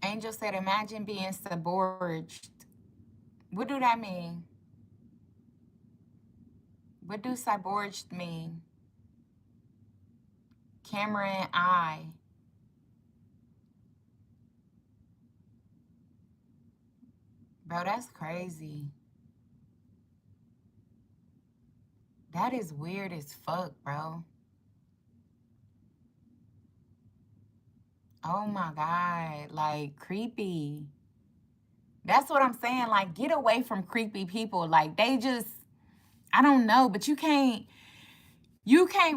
Angel said, imagine being submerged. What do that mean? What do submerged mean? Cameron, Bro, that's crazy. That is weird as fuck, bro. Oh my God. Like, creepy. That's what I'm saying. Like, get away from creepy people. Like, they just, I don't know, but you can't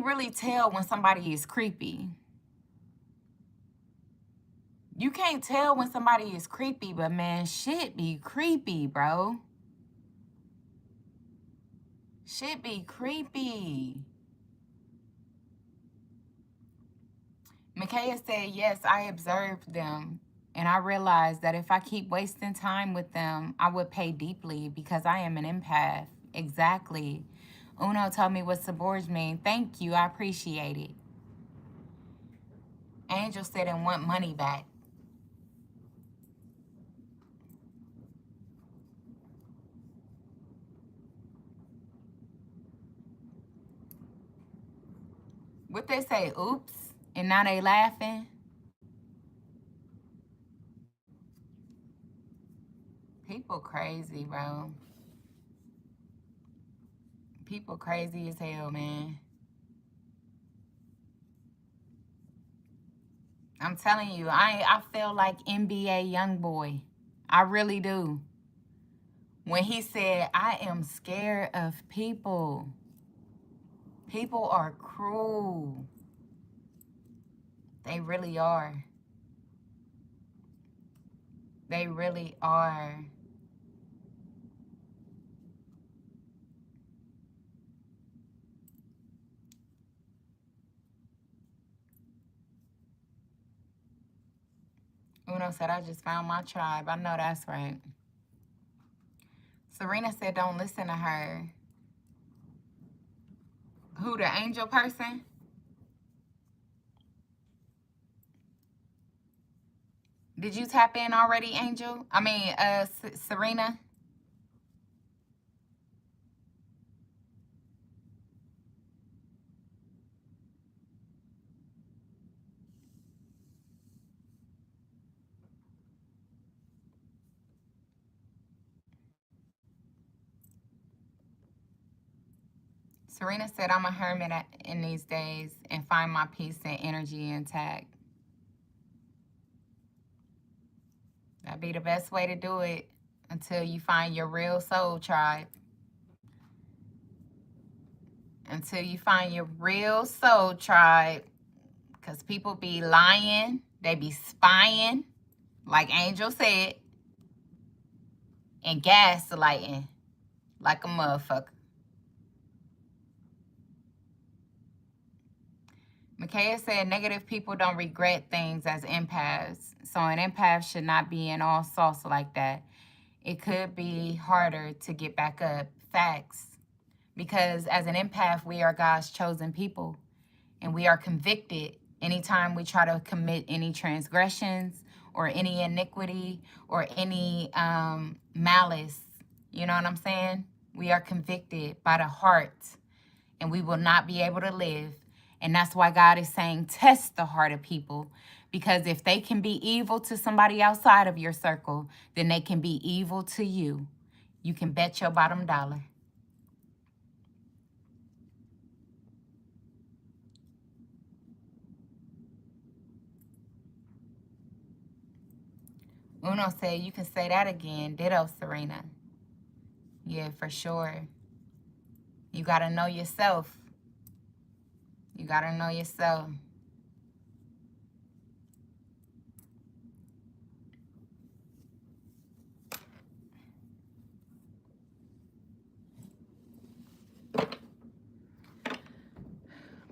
really tell when somebody is creepy. You can't tell when somebody is creepy, but man, shit be creepy, bro. Shit be creepy. Micaiah said, yes, I observed them. And I realized that if I keep wasting time with them, I would pay deeply because I am an empath. Exactly. Uno told me what submerged mean. Thank you. I appreciate it. Angel said, and want money back. What they say? Oops. And now they laughing. People crazy, bro. People crazy as hell, man. I'm telling you, I feel like NBA Youngboy. I really do. When he said, I am scared of people. People are cruel. They really are. They really are. Uno said, I just found my tribe. I know that's right. Serena said, don't listen to her. Who, the angel person? Did you tap in already, Angel? I mean, Serena? Serena said, I'm a hermit in these days and find my peace and energy intact. That'd be the best way to do it until you find your real soul tribe. Until you find your real soul tribe. Because people be lying. They be spying, like Angel said, and gaslighting like a motherfucker. Micaiah said negative people don't regret things as empaths. So an empath should not be in all sauce like that. It could be harder to get back up. Facts. Because as an empath, we are God's chosen people. And we are convicted anytime we try to commit any transgressions or any iniquity or any malice. You know what I'm saying? We are convicted by the heart. And we will not be able to live. And that's why God is saying, test the heart of people. Because if they can be evil to somebody outside of your circle, then they can be evil to you. You can bet your bottom dollar. Uno said, you can say that again. Ditto, Serena. Yeah, for sure. You got to know yourself. You got to know yourself.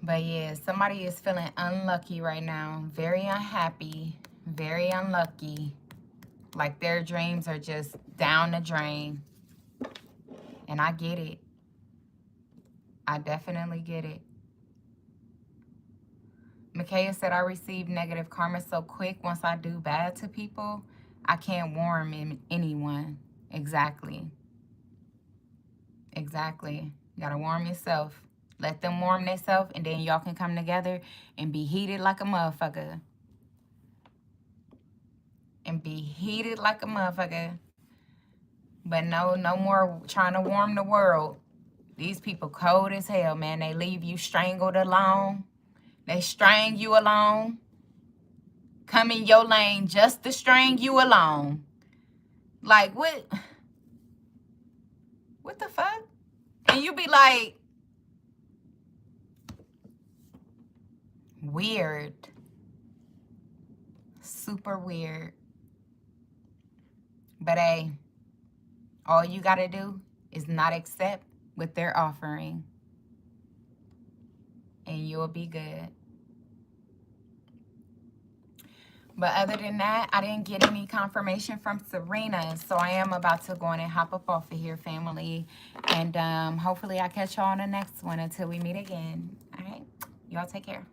But yeah, somebody is feeling unlucky right now. Very unhappy. Very unlucky. Like their dreams are just down the drain. And I get it. I definitely get it. Micaiah said, I receive negative karma so quick once I do bad to people, I can't warn anyone. Exactly. Exactly. You gotta warm yourself. Let them warm themselves, and then y'all can come together and be heated like a motherfucker. And be heated like a motherfucker. But no more trying to warm the world. These people cold as hell, man. They leave you strangled alone. They string you alone. Come in your lane just to string you alone. Like, what the fuck? And you be like, weird. Super weird. But hey, all you gotta do is not accept what they're offering. And you'll be good. But other than that, I didn't get any confirmation from Serena. So I am about to go in and hop up off of here, family. And hopefully I catch y'all on the next one until we meet again. All right? Y'all take care.